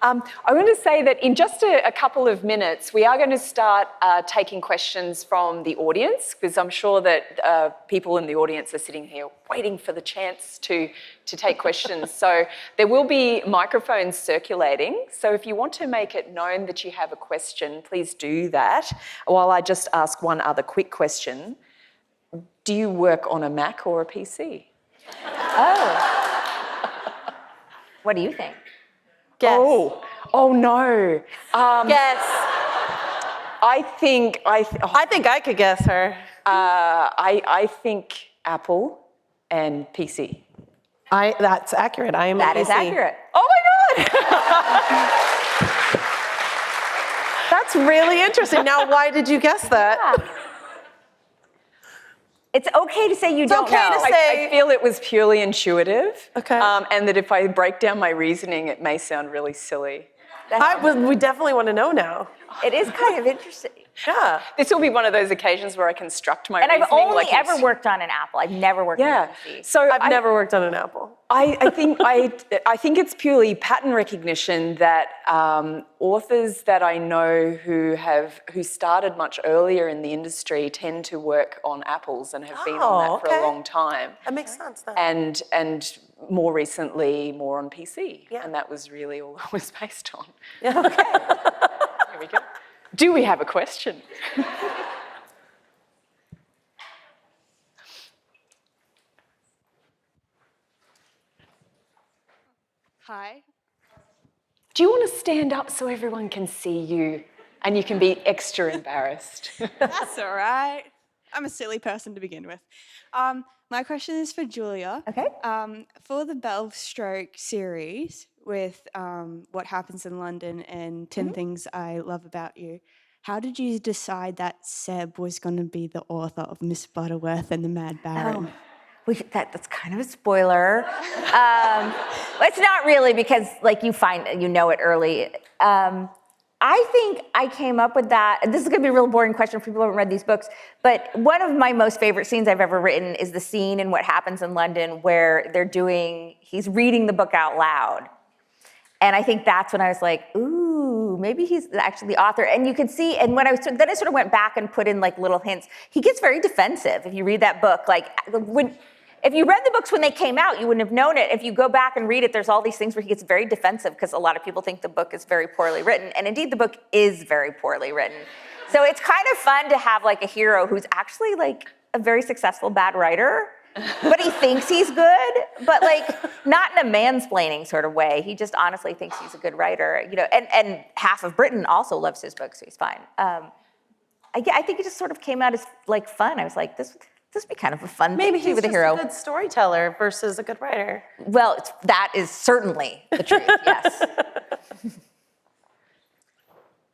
I want to say that in just a couple of minutes, we are going to start taking questions from the audience, because I'm sure that people in the audience are sitting here waiting for the chance to take questions. So there will be microphones circulating. So if you want to make it known that you have a question, please do that. While I just ask one other quick question. Do you work on a Mac or a PC? Oh. What do you think? Guess. Oh no. Guess. I think I think I could guess her. I think Apple and PC. That's accurate. I am That a is PC. accurate. Oh my God! That's really interesting. Now, why did you guess that? Yeah. It's okay to say you don't okay know. to say- I feel it was purely intuitive. Okay. And that if I break down my reasoning, it may sound really silly. We definitely want to know now. It is kind of interesting. Yeah. This will be one of those occasions where I construct my And reasoning. I've only like ever worked on an Apple. I've never worked on a PC. So I've never worked on an Apple. I think it's purely pattern recognition that authors that I know who started much earlier in the industry tend to work on Apples and have been on that for a long time. That makes sense then. And more recently, more on PC. Yeah. And that was really all I was based on. Yeah, okay. There we go. Do we have a question? Hi. Do you want to stand up so everyone can see you and you can be extra embarrassed? That's all right. I'm a silly person to begin with. My question is for Julia. Okay. For the Bellstroke series with What Happens in London and 10 Things I Love About You, how did you decide that Seb was going to be the author of Miss Butterworth and the Mad Baron? That's kind of a spoiler. It's not really, because like you know it early. I think I came up with that. This is going to be a real boring question for people who haven't read these books, but one of my most favorite scenes I've ever written is the scene in What Happens in London where he's reading the book out loud. And I think that's when I was like, ooh, maybe he's actually the author. And you could see, and then I sort of went back and put in like little hints. He gets very defensive if you read that book. Like if you read the books when they came out, you wouldn't have known it. If you go back and read it, there's all these things where he gets very defensive because a lot of people think the book is very poorly written. And indeed, the book is very poorly written. So it's kind of fun to have like a hero who's actually like a very successful bad writer, but he thinks he's good, but like not in a mansplaining sort of way. He just honestly thinks he's a good writer, you know. And half of Britain also loves his book, so he's fine. I think it just sort of came out as like fun. I was like, this would be kind of a fun Maybe thing to do he's with a just hero. a good storyteller versus a good writer. Well, that is certainly the truth. Yes.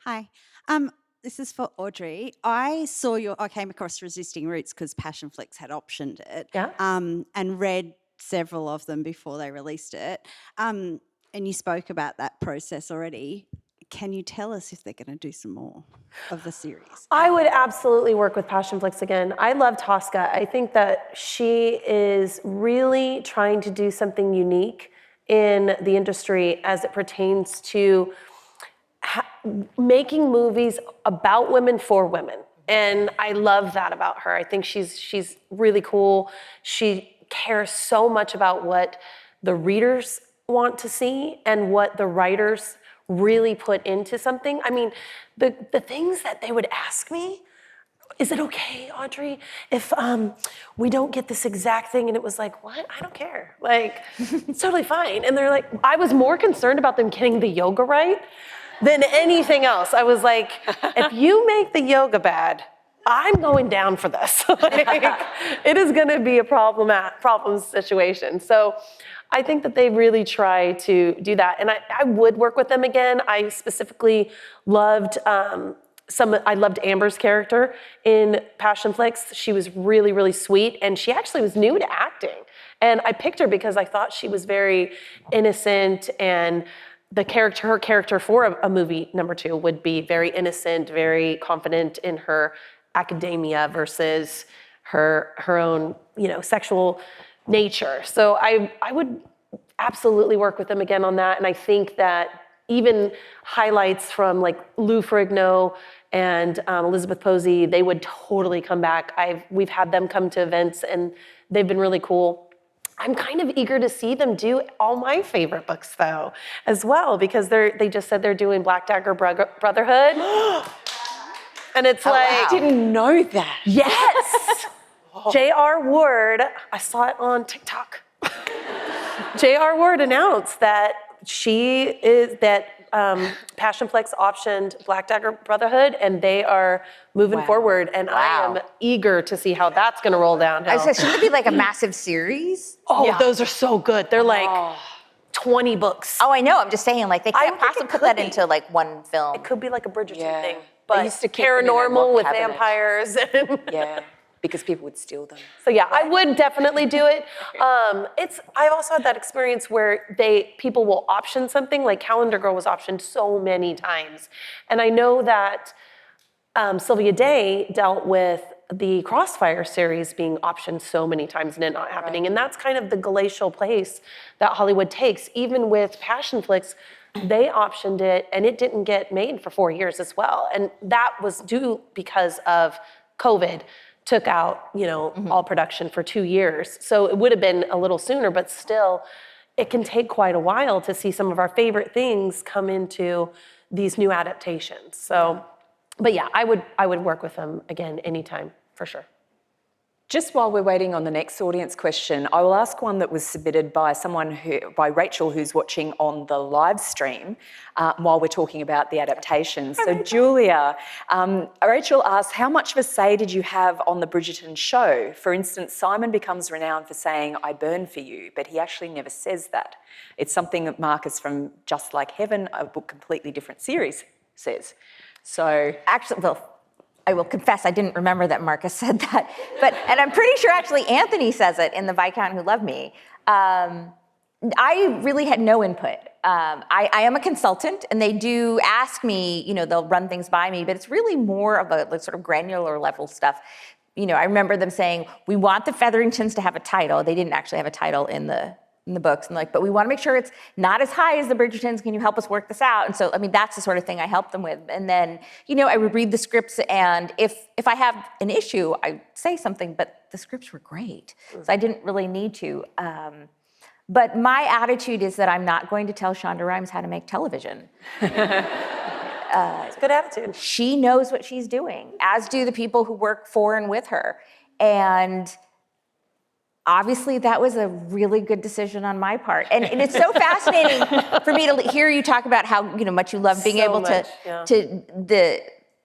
Hi. This is for Audrey. I came across Resisting Roots because Passionflix had optioned it. Yeah. And read several of them before they released it. And you spoke about that process already. Can you tell us if they're going to do some more of the series? I would absolutely work with Passionflix again. I love Tosca. I think that she is really trying to do something unique in the industry as it pertains to making movies about women for women. And I love that about her. I think she's really cool. She cares so much about what the readers want to see and what the writers really put into something. I mean, the things that they would ask me, is it okay, Audrey, if we don't get this exact thing? And it was like, what? I don't care. Like, it's totally fine. And they're like, I was more concerned about them getting the yoga right than anything else. I was like, if you make the yoga bad, I'm going down for this. Like, it is gonna be a problem situation. So I think that they really try to do that. And I would work with them again. I specifically loved I loved Amber's character in Passionflix. She was really, really sweet. And she actually was new to acting. And I picked her because I thought she was very innocent, and her character for a movie number 2 would be very innocent, very confident in her academia versus her own, sexual nature. So I would absolutely work with them again on that. And I think that even highlights from like Lou Ferrigno and Elizabeth Posey, they would totally come back. We've had them come to events and they've been really cool. I'm kind of eager to see them do all my favorite books though, as well, because they just said they're doing Black Dagger Brotherhood. And it's I didn't know that. yes! J.R. Ward, I saw it on TikTok. J.R. Ward announced that Passionflix optioned Black Dagger Brotherhood, and they are moving forward. And I am eager to see how that's going to roll downhill. I said, shouldn't it be like a massive series? Oh, those are so good. They're like 20 books. Oh, I know. I'm just saying, like, they I can't think it possibly put could that be. into like one film. It could be like a Bridgerton Yeah. thing, They but used to keep them in that paranormal with cabinet. vampires. Yeah, because people would steal them. So yeah, I would definitely do it. I've also had that experience where people will option something, like Calendar Girl was optioned so many times. And I know that Sylvia Day dealt with the Crossfire series being optioned so many times and it not happening. And that's kind of the glacial place that Hollywood takes. Even with Passionflix, they optioned it and it didn't get made for 4 years as well. And that was due because of COVID. Took out, all production for 2 years. So it would have been a little sooner, but still, it can take quite a while to see some of our favorite things come into these new adaptations. So, but yeah, I would work with them again anytime, for sure. Just while we're waiting on the next audience question, I will ask one that was submitted by by Rachel, who's watching on the live stream while we're talking about the adaptations. So Julia, Rachel asks, how much of a say did you have on the Bridgerton show? For instance, Simon becomes renowned for saying, "I burn for you," but he actually never says that. It's something that Marcus from Just Like Heaven, a book completely different series, says. So Actually, well, I will confess I didn't remember that Marcus said that, and I'm pretty sure actually Anthony says it in The Viscount Who Loved Me. I really had no input. I am a consultant, and they do ask me, they'll run things by me, but it's really more of a sort of granular level stuff. I remember them saying, we want the Featheringtons to have a title. They didn't actually have a title in the books, and but we want to make sure it's not as high as the Bridgertons. Can you help us work this out? And so, that's the sort of thing I help them with. And then, I would read the scripts, and if I have an issue, I say something, but the scripts were great. So I didn't really need to. But my attitude is that I'm not going to tell Shonda Rhimes how to make television. It's a good attitude. She knows what she's doing, as do the people who work for and with her. And obviously, that was a really good decision on my part. And it's so fascinating for me to hear you talk about how much you love being able to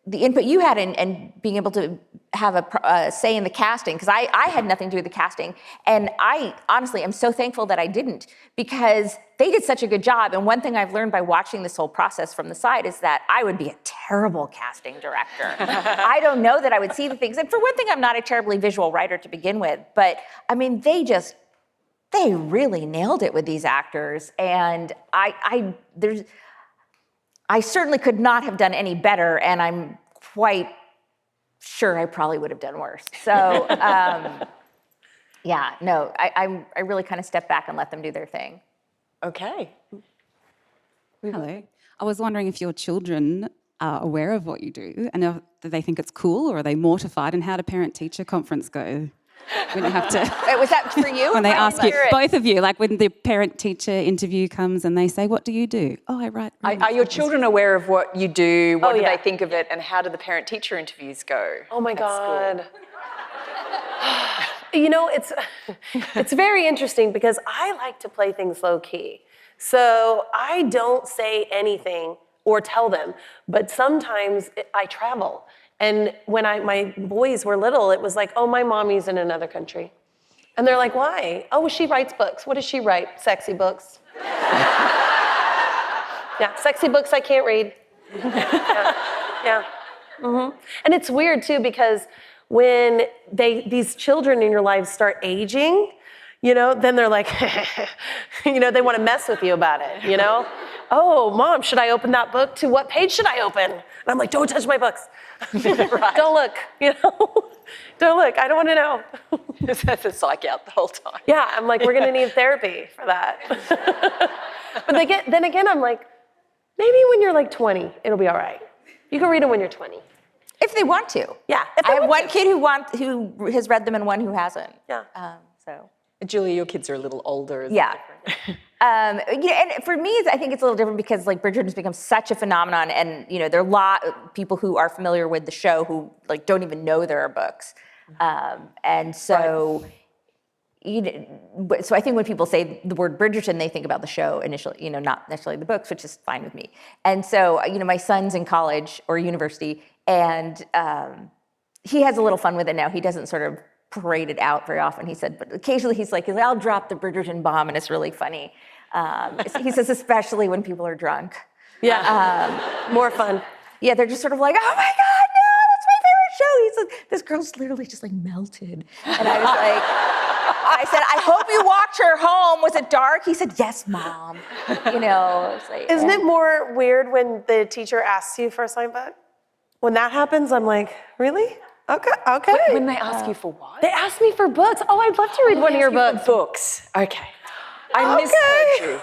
the input you had and being able to have a say in the casting, because I had nothing to do with the casting. And I honestly am so thankful that I didn't, because they did such a good job. And one thing I've learned by watching this whole process from the side is that I would be a terrible casting director. I don't know that I would see the things. And for one thing, I'm not a terribly visual writer to begin with, but they really nailed it with these actors. And I certainly could not have done any better, and I'm quite sure I probably would have done worse. So, I really kind of stepped back and let them do their thing. okay. Hello. I was wondering if your children are aware of what you do, and do they think it's cool, or are they mortified, and how do parent-teacher conference go? When you have to... Wait, was that for you? When they ask you, hear it. both of you, like when the parent-teacher interview comes and they say, what do you do? Oh, I write... Are your children aware of what you do? What do yeah. they think of it? And how do the parent-teacher interviews go? Oh my at school? God. It's very interesting because I like to play things low key. So I don't say anything or tell them, but sometimes I travel. And when my boys were little, it was like, oh, my mommy's in another country. And they're like, why? Oh, well, she writes books. What does she write? Sexy books. Yeah, sexy books I can't read. Yeah. Mm-hmm. And it's weird too, because when these children in your life start aging, then they're like, they want to mess with you about it, Oh, Mom, should I open that book? To what page should I open? And I'm like, don't touch my books. Right. Don't look, Don't look, I don't want to know. That's a psych out the whole time. Yeah, I'm like, we're going to need therapy for that. But then again, I'm like, Maybe when you're like 20, it'll be all right. You can read them when you're 20. If they want to. Yeah. If they I have want one kid who has read them and one who hasn't. Yeah. So. Julia, your kids are a little older. Is Yeah. different? And for me, I think it's a little different because like Bridgerton has become such a phenomenon, and there are a lot of people who are familiar with the show who like don't even know there are books, and so. So I think when people say the word Bridgerton, they think about the show initially, not necessarily the books, which is fine with me. And so, my son's in college or university, and he has a little fun with it now. He doesn't sort of parade it out very often, he said, but occasionally he's like, I'll drop the Bridgerton bomb, and it's really funny. He says, especially when people are drunk. Yeah, more fun. Yeah, they're just sort of like, oh my God, no, that's my favorite show. He said, this girl's literally just like melted. And I was like, I said, I hope you walked her home. Was it dark? He said, yes, Mom. It's like, Isn't it more weird when the teacher asks you for a signed book? When that happens, I'm like, really? Okay. When they ask you for what? They ask me for books. Oh, I'd love to read one of your books. Books. Okay. I misheard you.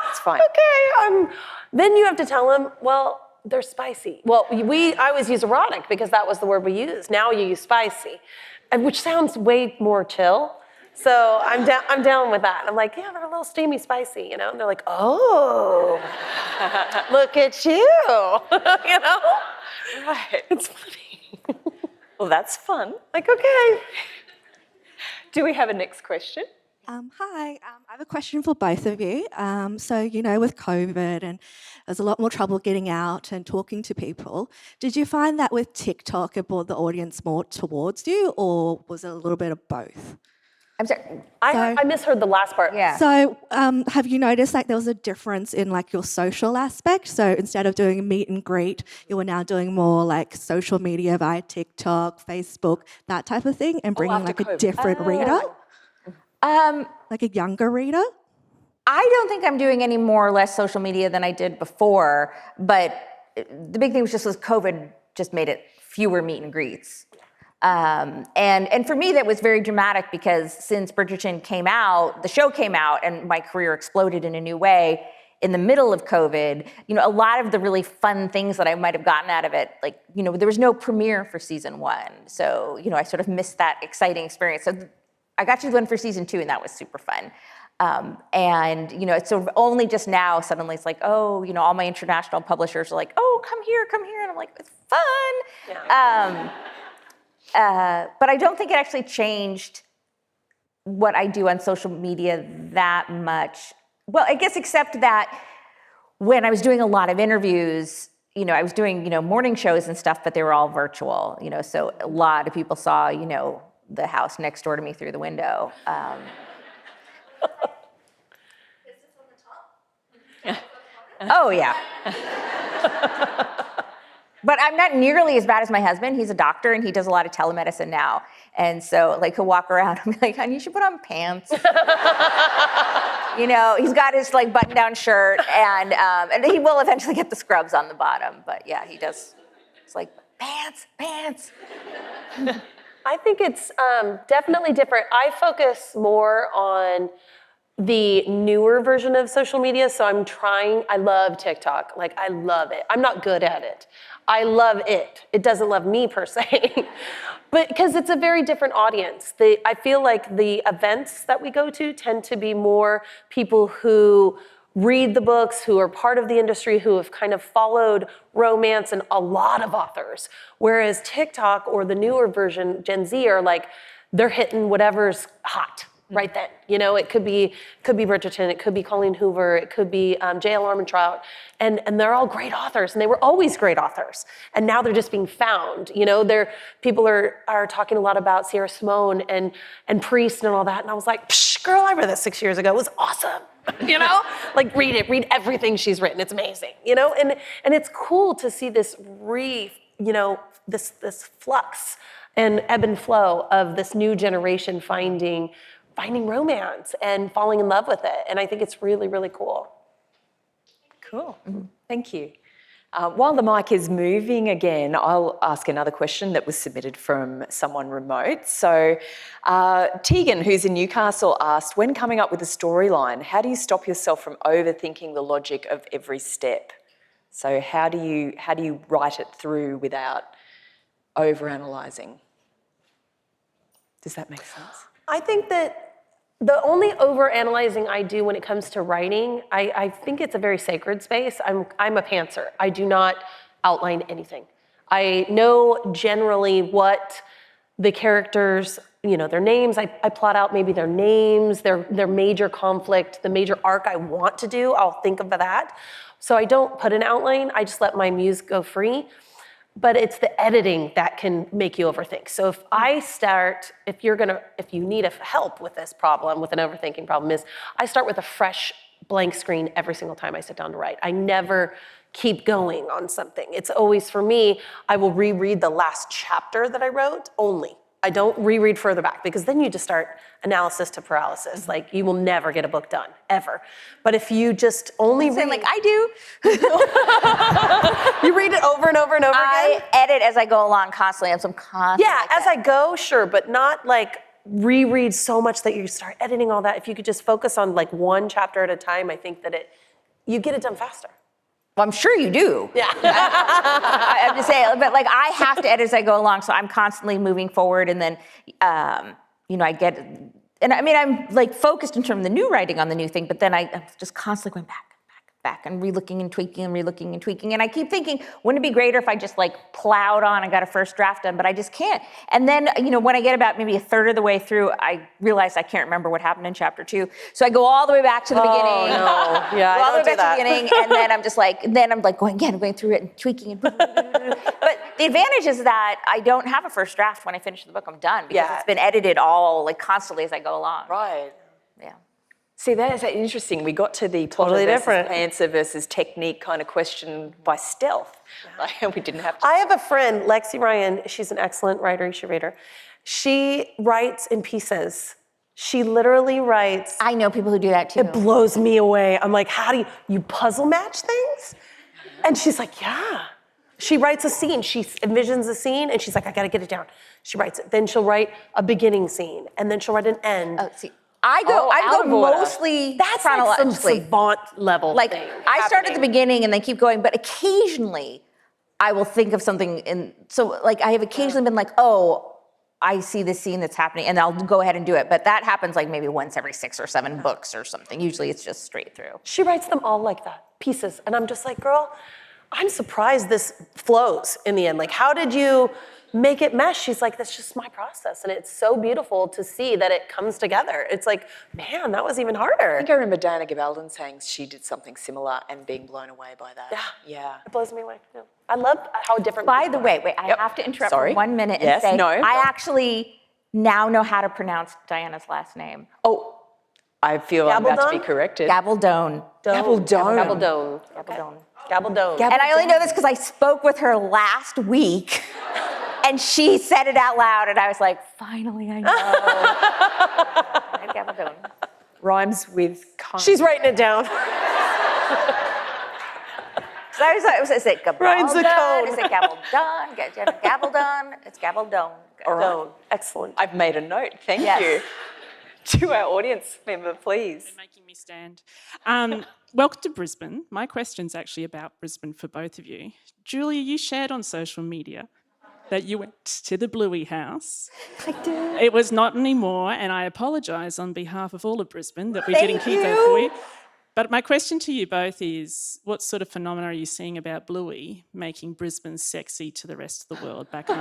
It's fine. Okay. Then you have to tell them, well, they're spicy. Well, I always use erotic because that was the word we used. Now you use spicy, which sounds way more chill. So I'm down with that. I'm like, yeah, they're a little steamy spicy, And they're like, oh, look at you, Right. It's funny. Well, that's fun. Like, okay. Do we have a next question? Hi, I have a question for both of you. So, with COVID and there's a lot more trouble getting out and talking to people, did you find that with TikTok it brought the audience more towards you, or was it a little bit of both? I'm sorry. I misheard the last part. Yeah. So have you noticed like there was a difference in like your social aspect? So instead of doing a meet and greet, you were now doing more like social media via TikTok, Facebook, that type of thing, and bringing like a different reader? Like a younger reader? I don't think I'm doing any more or less social media than I did before, but the big thing was COVID just made it fewer meet and greets. And for me, that was very dramatic because since Bridgerton came out, the show came out, and my career exploded in a new way in the middle of COVID. A lot of the really fun things that I might have gotten out of it, like, there was no premiere for season 1. So, I sort of missed that exciting experience. So I got to do one for season 2, and that was super fun. And it's sort of only just now suddenly it's like, oh, all my international publishers are like, oh, come here. And I'm like, it's fun. Yeah. But I don't think it actually changed what I do on social media that much. Well, I guess except that when I was doing a lot of interviews, I was doing, morning shows and stuff, but they were all virtual, so a lot of people saw, the house next door to me through the window. Is this on the top? Oh, yeah. But I'm not nearly as bad as my husband. He's a doctor, and he does a lot of telemedicine now. And so, he'll walk around and be like, honey, you should put on pants. He's got his, button-down shirt, and he will eventually get the scrubs on the bottom. But, yeah, he does. It's like, pants. I think it's definitely different. I focus more on the newer version of social media, so I love TikTok. I love it. I'm not good at it. I love it. It doesn't love me per se, but because it's a very different audience. I feel like the events that we go to tend to be more people who read the books, who are part of the industry, who have kind of followed romance and a lot of authors. Whereas TikTok or the newer version, Gen Z, are they're hitting whatever's hot right then. It could be Bridgerton, it could be Colleen Hoover, it could be J.L. Armentrout, and they're all great authors, and they were always great authors, and now they're just being found. People are talking a lot about Sierra Simone and Priest and all that, and I was like, psh, girl, I read that 6 years ago. It was awesome. Read it, read everything she's written. It's amazing. And it's cool to see this this flux and ebb and flow of this new generation finding romance and falling in love with it. And I think it's really, really cool. Cool. Thank you. While the mic is moving again, I'll ask another question that was submitted from someone remote. So Tegan, who's in Newcastle, asked, when coming up with a storyline, how do you stop yourself from overthinking the logic of every step? So how do you write it through without overanalyzing? Does that make sense? I think that the only overanalyzing I do when it comes to writing, I think it's a very sacred space. I'm a pantser. I do not outline anything. I know generally what the characters, their names, I plot out maybe their names, their major conflict, the major arc I want to do, I'll think of that. So I don't put an outline, I just let my muse go free. But it's the editing that can make you overthink. So if you need help with this problem, with an overthinking problem, I start with a fresh blank screen every single time I sit down to write. I never keep going on something. It's always, for me, I will reread the last chapter that I wrote only. I don't reread further back, because then you just start analysis to paralysis. Like, you will never get a book done, ever. But if you just only read... like I do. You read it over and over and over again? I edit as I go along constantly. I'm constantly Yeah, as I go, sure, but not like reread so much that you start editing all that. If you could just focus on like one chapter at a time, I think that you get it done faster. Well, I'm sure you do. Yeah. I'm just saying, but like I have to edit as I go along, so I'm constantly moving forward, and then, I get, and I mean, I'm like focused in terms of the new writing on the new thing, but then I'm just constantly going back and relooking and tweaking and relooking and tweaking. And I keep thinking, wouldn't it be greater if I just like plowed on and got a first draft done, but I just can't. And then, when I get about maybe a third of the way through, I realize I can't remember what happened in chapter 2. So I go all the way back to the beginning. Oh, no. Yeah, all the way back I don't do to that. the beginning, and then I'm going through it and tweaking and but the advantage is that I don't have a first draft when I finish the book. I'm done, because it's been edited all like constantly as I go along. Right. Yeah. See, that is interesting. We got to the Totally different. Answer versus technique kind of question by stealth. Like, we didn't have to. I have a friend, Lexi Ryan. She's an excellent writer. You should read her. She writes in pieces. She literally writes. I know people who do that too. It blows me away. I'm like, how do you puzzle match things? And she's like, yeah. She writes a scene. She envisions a scene, and she's like, I got to get it down. She writes it. Then she'll write a beginning scene, and then she'll write an end. Oh, see. I go mostly That's like some chronologically. savant level Like, thing. I start at the beginning and then keep going, but occasionally I will think of something so like I have occasionally been like, oh, I see this scene that's happening, and I'll go ahead and do it. But that happens like maybe once every 6 or 7 books or something. Usually it's just straight through. She writes them all like that, pieces. And I'm just like, girl, I'm surprised this flows in the end. Like, how did you make it mesh? She's like, that's just my process. And it's so beautiful to see that it comes together. It's like, man, that was even harder. I think I remember Diana Gabaldon saying she did something similar and being blown away by that. Yeah. It blows me away. Yeah. I love how different. By the way, I have to interrupt for 1 minute and say, I actually now know how to pronounce Diana's last name. Oh, I feel I'm about to be corrected. Gabaldon. Gabaldon. Gabaldon. And I only know this because I spoke with her last week, and she said it out loud, and I was like, finally I know. Gabaldon. Rhymes with kind. She's writing it down. So I was like, is it Rhymes with Gabaldon? cone. Is it Gabaldon? Gabaldon? It's Gabaldon. All right. Excellent. I've made a note. Thank you. To our audience member, please. You're making me stand. Welcome to Brisbane. My question's actually about Brisbane for both of you. Julia, you shared on social media that you went to the Bluey house. I did. It was not anymore, and I apologise on behalf of all of Brisbane that we didn't keep that for you. But my question to you both is, what sort of phenomena are you seeing about Bluey making Brisbane sexy to the rest of the world back home?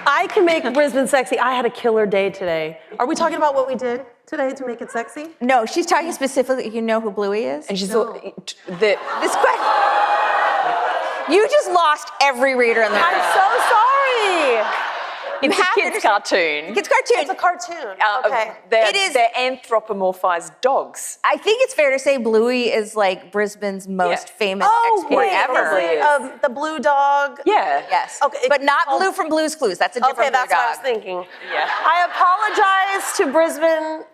I can make Brisbane sexy. I had a killer day today. Are we talking about what we did today to make it sexy? No, she's talking specifically, you know who Bluey is? And she's This question. You just lost every reader in the room. I'm so sorry. It's a kid's cartoon. Kids' cartoon. It's a cartoon. Okay. They're anthropomorphized dogs. I think it's fair to say Bluey is like Brisbane's most famous export ever. Is it, the blue dog? Yeah. Yes. Okay, But not Blue from Blue's Clues. That's a different Okay, that's blue what I dog. was thinking. Yeah. I apologize to Brisbane.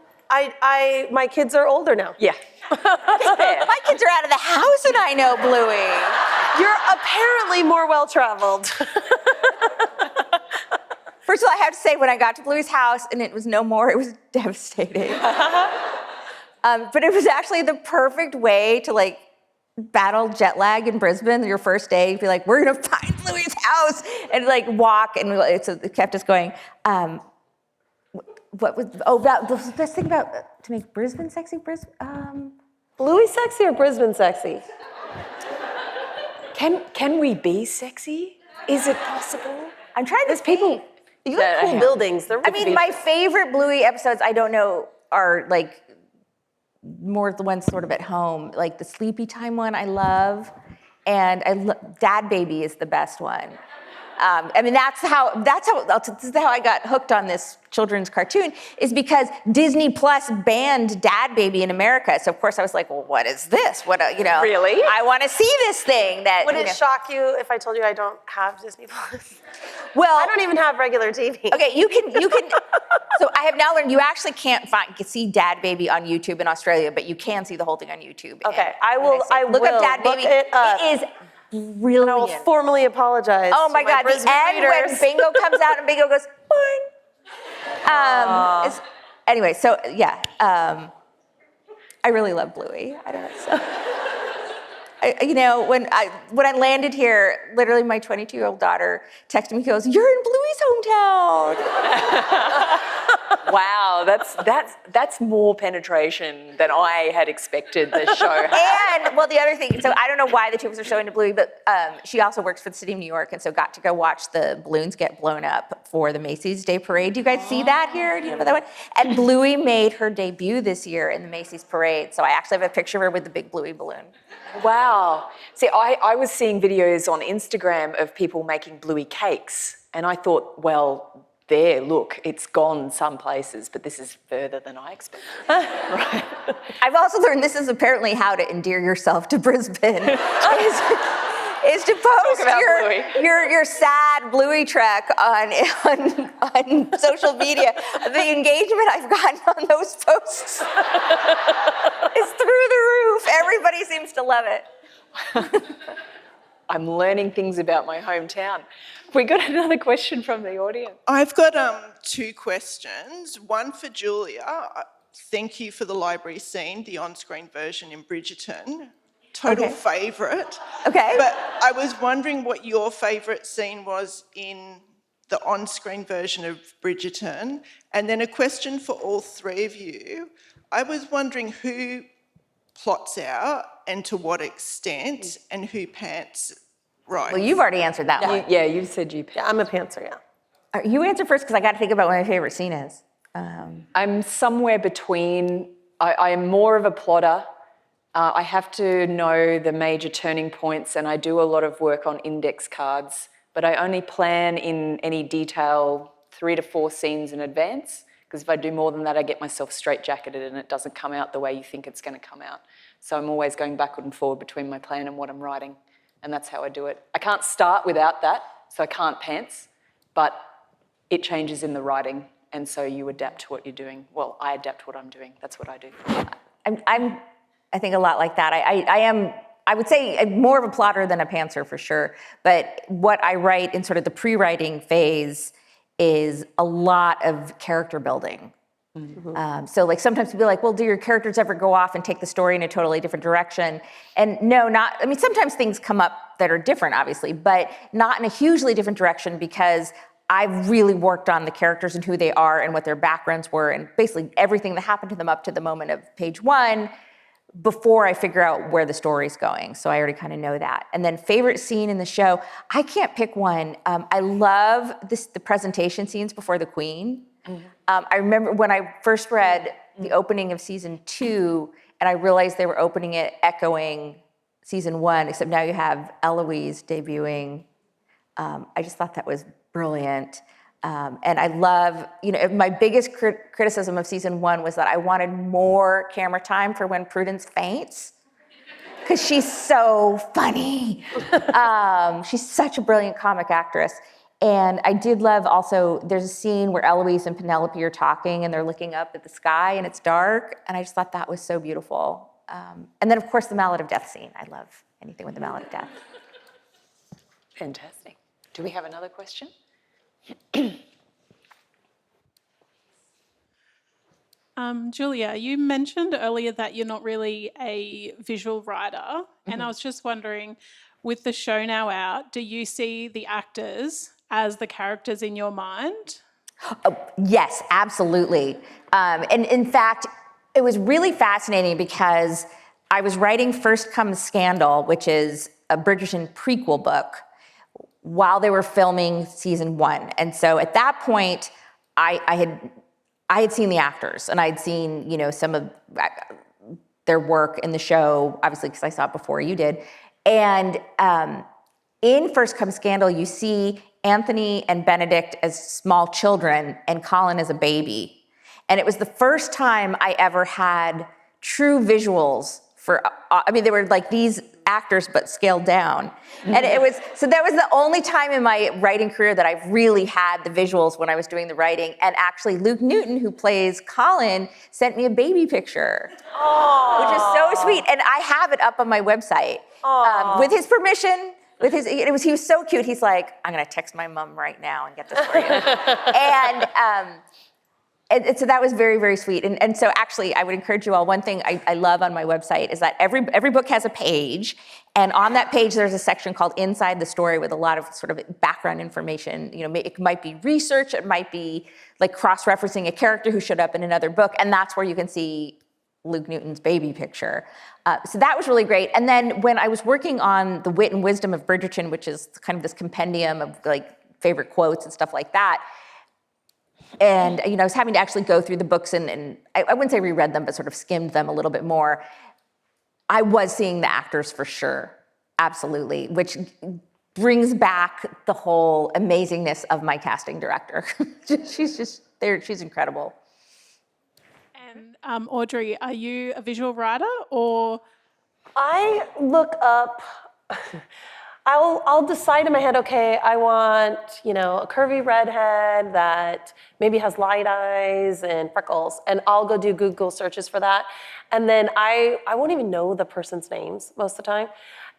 My kids are older now. Yeah. My kids are out of the house and I know Bluey. You're apparently more well-traveled. First of all, I have to say, when I got to Bluey's house and it was no more, it was devastating. But it was actually the perfect way to like battle jet lag in Brisbane, your first day, you'd be like, we're gonna find Bluey's house, and like walk, and it kept us going. About the best thing about to make Brisbane sexy, Bluey sexy or Brisbane sexy? Can we be sexy? Is it possible? I'm trying to There's people. You got cool buildings. I mean, my favorite Bluey episodes, I don't know, are like more the ones sort of at home, like the Sleepy Time one I love, and Dad Baby is the best one. I mean, that's how I got hooked on this children's cartoon, is because Disney Plus banned Dad Baby in America. So of course I was like, well, what is this? Really? I want to see this thing. Would it shock you if I told you I don't have Disney Plus? Well, I don't even have regular TV. Okay, you can. So I have now learned you actually can't see Dad Baby on YouTube in Australia, but you can see the whole thing on YouTube. Okay, I will look up Dad look Baby. It up. It is brilliant. And I will formally apologize. Oh my to God, the Brisbane end readers. when Bingo comes out and Bingo goes, fine. Anyway, so yeah, I really love Bluey. I don't know. So. When I landed here, literally my 22-year-old daughter texted me, goes, "You're in Bluey's hometown." Wow, that's more penetration than I had expected the show had. And, well, the other thing, so I don't know why the two of us are so into Bluey, but she also works for the city of New York, and so got to go watch the balloons get blown up for the Macy's Day Parade. Do you guys see that here? Do you know that one? And Bluey made her debut this year in the Macy's Parade, so I actually have a picture of her with the big Bluey balloon. Wow. See, I was seeing videos on Instagram of people making Bluey cakes, and I thought, well, there, look, it's gone some places, but this is further than I expected. Right. I've also learned this is apparently how to endear yourself to Brisbane, is to post your sad Bluey trek on social media. The engagement I've gotten on those posts is through the roof. Everybody seems to love it. I'm learning things about my hometown. We got another question from the audience. I've got two questions. One for Julia. Thank you for the library scene, the on-screen version in Bridgerton. Total favourite. Okay. But I was wondering what your favourite scene was in the on-screen version of Bridgerton. And then a question for all three of you. I was wondering who plots out and to what extent, and who pants right. Well, you've already answered that one. Yeah, you said you. Yeah, I'm a pantser, yeah. You answer first, because I got to think about what my favorite scene is. I'm somewhere between. I am more of a plotter. I have to know the major turning points, and I do a lot of work on index cards, but I only plan in any detail 3 to 4 scenes in advance, because if I do more than that, I get myself straitjacketed and it doesn't come out the way you think it's going to come out. So I'm always going backward and forward between my plan and what I'm writing, and that's how I do it. I can't start without that, so I can't pants, but it changes in the writing, and so you adapt to what you're doing. Well, I adapt to what I'm doing. That's what I do. I think a lot like that. I would say I'm more of a plotter than a pantser for sure, but what I write in sort of the pre-writing phase is a lot of character building. Mm-hmm. So like sometimes people are like, well, do your characters ever go off and take the story in a totally different direction? And no, sometimes things come up that are different, obviously, but not in a hugely different direction, because I've really worked on the characters and who they are and what their backgrounds were, and basically everything that happened to them up to the moment of page 1 before I figure out where the story's going. So I already kind of know that. And then favorite scene in the show, I can't pick one. I love the presentation scenes before the Queen. Mm-hmm. I remember when I first read the opening of season 2, and I realized they were opening it echoing season 1, except now you have Eloise debuting. I just thought that was brilliant. And I love, my biggest criticism of season 1 was that I wanted more camera time for when Prudence faints, because she's so funny. She's such a brilliant comic actress. And I did love also, there's a scene where Eloise and Penelope are talking and they're looking up at the sky and it's dark. And I just thought that was so beautiful. And then of course the Mallet of Death scene. I love anything with the Mallet of Death. Fantastic. Do we have another question? Julia, you mentioned earlier that you're not really a visual writer, and I was just wondering, with the show now out, do you see the actors as the characters in your mind? Yes, absolutely. And in fact, it was really fascinating because I was writing First Comes Scandal, which is a Bridgerton prequel book, while they were filming season 1. And so at that point, I had seen the actors, and I'd seen, some of their work in the show, obviously because I saw it before you did. And in First Comes Scandal, you see Anthony and Benedict as small children and Colin as a baby. And it was the first time I ever had true visuals they were like these actors, but scaled down. And that was the only time in my writing career that I really had the visuals when I was doing the writing. And actually Luke Newton, who plays Colin, sent me a baby picture, which is so sweet. And I have it up on my website with his permission. He was so cute. He's like, I'm gonna text my mom right now and get this for you. And so that was very, very sweet. And so actually, I would encourage you all, one thing I love on my website is that every book has a page, and on that page, there's a section called Inside the Story with a lot of sort of background information. It might be research, it might be like cross-referencing a character who showed up in another book, and that's where you can see Luke Newton's baby picture. So that was really great. And then when I was working on The Wit and Wisdom of Bridgerton, which is kind of this compendium of like favorite quotes and stuff like that, and I was having to actually go through the books and I wouldn't say reread them, but sort of skimmed them a little bit more. I was seeing the actors for sure, absolutely, which brings back the whole amazingness of my casting director. She's incredible. And Audrey, are you a visual writer or? I look up, I'll decide in my head, okay, I want, a curvy redhead that maybe has light eyes and freckles, and I'll go do Google searches for that. And then I won't even know the person's names most of the time.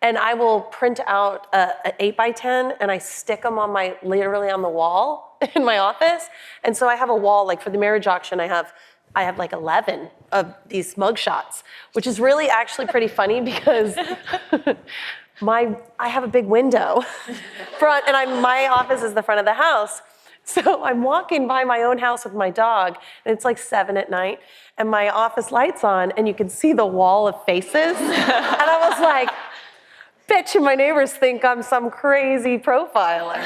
And I will print out an 8x10 and I stick them literally on the wall in my office. And so I have a wall, like for the marriage auction, I have like 11 of these mugshots, which is really actually pretty funny because I have a big window front, and my office is the front of the house. So I'm walking by my own house with my dog, and it's like 7 at night, and my office light's on, and you can see the wall of faces. And I was like, bitch, and my neighbors think I'm some crazy profiler,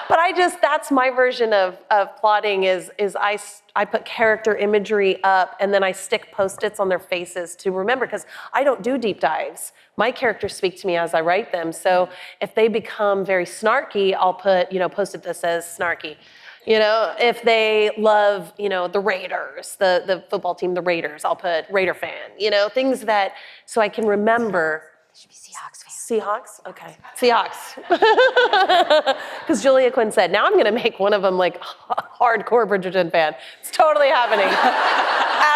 But that's my version of plotting is I put character imagery up and then I stick Post-its on their faces to remember, because I don't do deep dives. My characters speak to me as I write them. So if they become very snarky, I'll put, Post-it that says snarky. If they love, the Raiders, the football team, the Raiders, I'll put Raider fan, things that, so I can remember. They should be Seahawks fans. Seahawks? Okay. Seahawks. Because Julia Quinn said, now I'm going to make one of them like a hardcore Bridgerton fan. It's totally happening.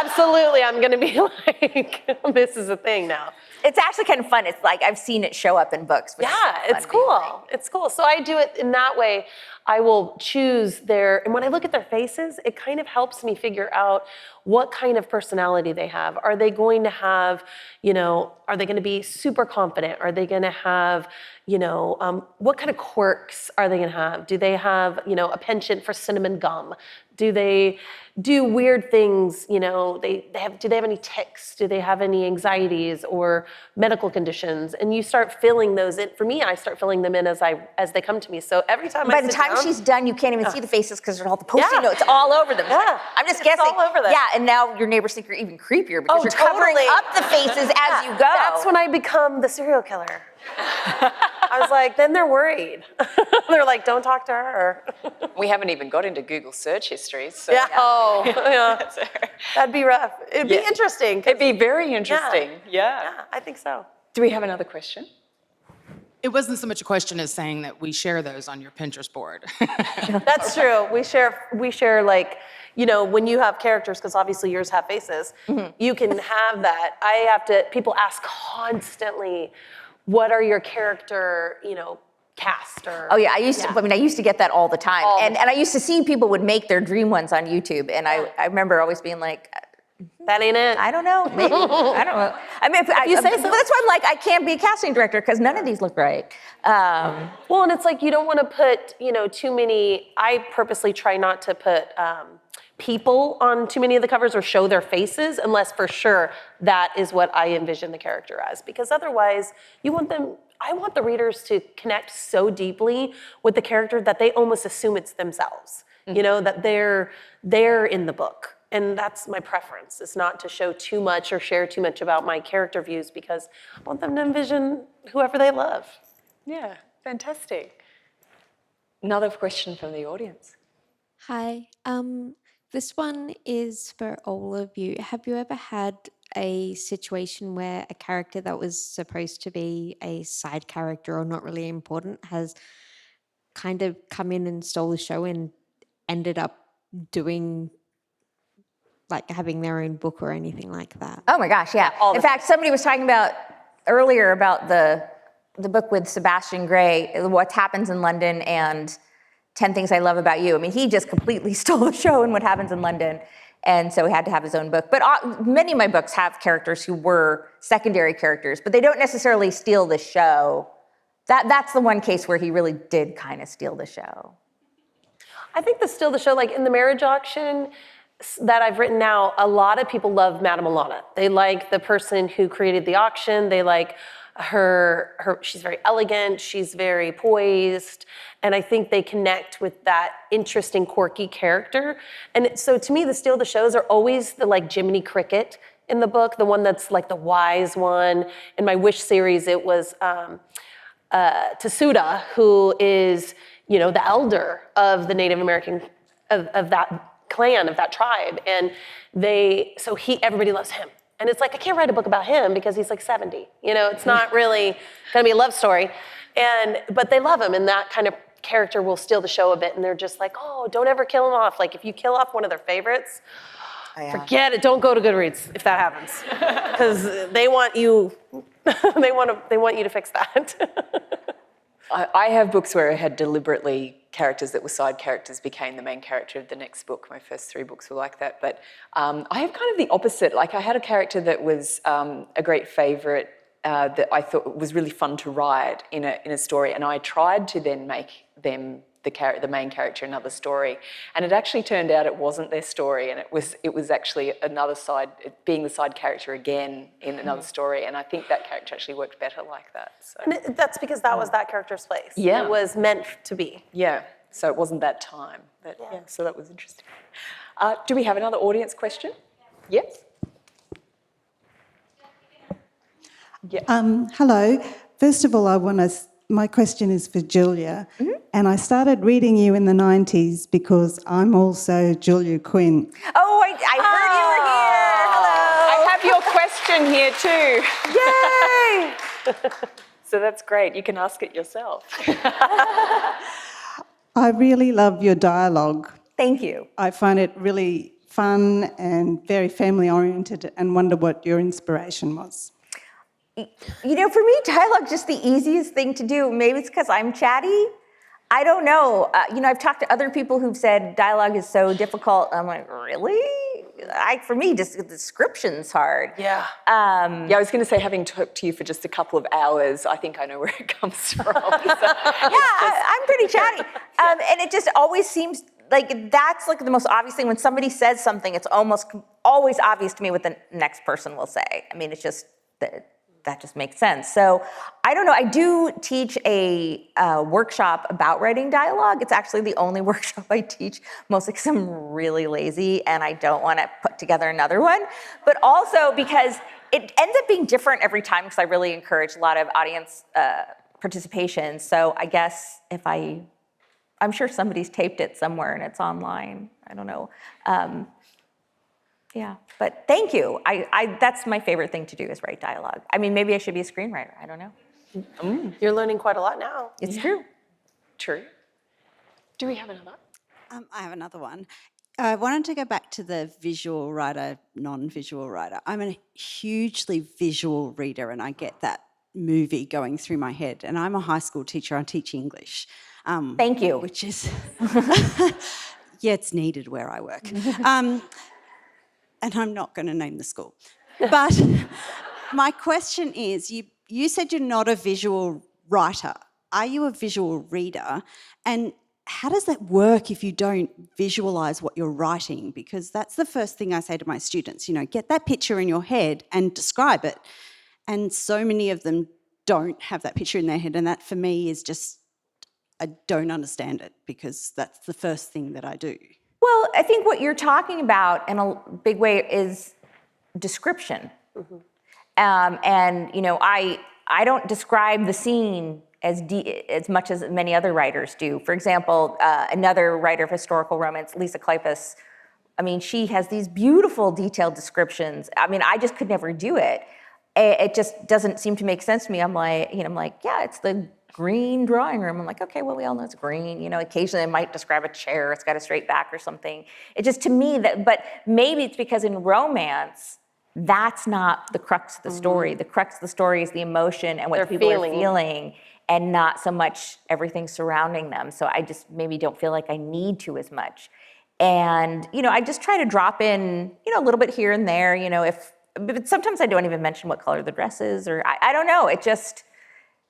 Absolutely. I'm going to be like, this is a thing now. It's actually kind of fun. It's like I've seen it show up in books. Yeah, it's cool. It's cool. So I do it in that way. I will choose and when I look at their faces, it kind of helps me figure out what kind of personality they have. Are they going to have, are they going to be super confident? Are they going to have, what kind of quirks are they going to have? Do they have, a penchant for cinnamon gum? Do they do weird things? Do they have any tics? Do they have any anxieties or medical conditions? And you start filling those in. For me, I start filling them in as they come to me. So every time by the time she's done, you can't even see the faces because there's all the Post-it notes all over them. Yeah, I'm just guessing. All over them. Yeah, and now your neighbors think you're even creepier because you're covering up the faces as you go. That's when I become the serial killer. I was like, then they're worried. They're like, don't talk to her. We haven't even got into Google search histories. So yeah. Oh, yeah. That'd be rough. It'd be interesting. It'd be very interesting. Yeah, I think so. Do we have another question? It wasn't so much a question as saying that we share those on your Pinterest board. That's true. We share like, when you have characters, because obviously yours have faces, you can have that. People ask constantly, what are your character, cast or. Oh yeah, I used to get that all the time. And I used to see people would make their dream ones on YouTube. And I remember always being like, that ain't it. I don't know, maybe, I don't know. I mean, if you say so. That's why I'm like, I can't be a casting director because none of these look right. Well, and it's like you don't want to put, too many, I purposely try not to put people on too many of the covers or show their faces unless for sure that is what I envision the character as. Because otherwise, I want the readers to connect so deeply with the character that they almost assume it's themselves, that they're in the book. And that's my preference, is not to show too much or share too much about my character views because I want them to envision whoever they love. Yeah, fantastic. Another question from the audience. Hi. This one is for all of you. Have you ever had a situation where a character that was supposed to be a side character or not really important has kind of come in and stole the show and ended up doing, like, having their own book or anything like that? Oh my gosh, yeah. In fact, somebody was talking about earlier about the book with Sebastian Gray, What Happens in London and 10 Things I Love About You. I mean, he just completely stole the show in What Happens in London. And so he had to have his own book. But many of my books have characters who were secondary characters, but they don't necessarily steal the show. That's the one case where he really did kind of steal the show. I think steal the show, like in the marriage auction that I've written now, a lot of people love Madame Alana. They like the person who created the auction. They like her, she's very elegant, she's very poised, and I think they connect with that interesting, quirky character. And so to me, the steal the shows are always the like Jiminy Cricket in the book, the one that's like the wise one. In my Wish series, it was Tasuda, who is, the elder of the Native American, of that clan, of that tribe. And everybody loves him. And it's like, I can't write a book about him because he's like 70. It's not really gonna be a love story. But they love him, and that kind of character will steal the show a bit. And they're just like, oh, don't ever kill him off. Like if you kill off one of their favorites, forget it. Don't go to Goodreads if that happens, because they want you. they want you to fix that. I have books where I had deliberately characters that were side characters became the main character of the next book. My first 3 books were like that. But I have kind of the opposite. Like I had a character that was a great favourite that I thought was really fun to write in a story, and I tried to then make them the main character in another story, and it actually turned out it wasn't their story, and it was actually another side, being the side character again in another story, and I think that character actually worked better like that. So. And that's because that was that character's place. Yeah. It was meant to be. Yeah, so it wasn't that time, but yeah, so that was interesting. Do we have another audience question? Yes? Yeah. Hello. First of all, my question is for Julia. Mm-hmm. And I started reading you in the 90s because I'm also Julia Quinn. Oh, I heard you were here. Hello. I have your question here too. Yay! So that's great. You can ask it yourself. I really love your dialogue. Thank you. I find it really fun and very family-oriented, and wonder what your inspiration was. For me, dialogue's just the easiest thing to do. Maybe it's because I'm chatty. I don't know. I've talked to other people who've said dialogue is so difficult. I'm like, really? For me, just the description's hard. Yeah. I was going to say, having talked to you for just a couple of hours, I think I know where it comes from. I'm pretty chatty. And it just always seems like that's like the most obvious thing. When somebody says something, it's almost always obvious to me what the next person will say. I mean, it's just that just makes sense. So I don't know. I do teach a workshop about writing dialogue. It's actually the only workshop I teach, mostly because I'm really lazy and I don't want to put together another one. But also because it ends up being different every time, because I really encourage a lot of audience participation. So I guess I'm sure somebody's taped it somewhere and it's online. I don't know. Yeah, but thank you. That's my favorite thing to do, is write dialogue. I mean, maybe I should be a screenwriter. I don't know. You're learning quite a lot now. It's true. True. Do we have another? I have another one. I wanted to go back to the visual writer, non-visual writer. I'm a hugely visual reader, and I get that movie going through my head. And I'm a high school teacher. I teach English. Thank you. Which is, yeah, it's needed where I work. And I'm not going to name the school. But my question is, you said you're not a visual writer. Are you a visual reader? And how does that work if you don't visualise what you're writing? Because that's the first thing I say to my students, get that picture in your head and describe it. And so many of them don't have that picture in their head. And that for me is just, I don't understand it because that's the first thing that I do. Well, I think what you're talking about in a big way is description. Mm-hmm. I don't describe the scene as much as many other writers do. For example, another writer of historical romance, Lisa Kleypas, she has these beautiful detailed descriptions. I just could never do it. It just doesn't seem to make sense to me. I'm like, yeah, it's the green drawing room. I'm like, okay, well, we all know it's green. Occasionally I might describe a chair. It's got a straight back or something. It just, to me, but maybe it's because in romance, that's not the crux of the story. The crux of the story is the emotion and what people are feeling, and not so much everything surrounding them. So I just maybe don't feel like I need to as much. And, I just try to drop in, a little bit here and there, but sometimes I don't even mention what color the dress is, or I don't know. It just,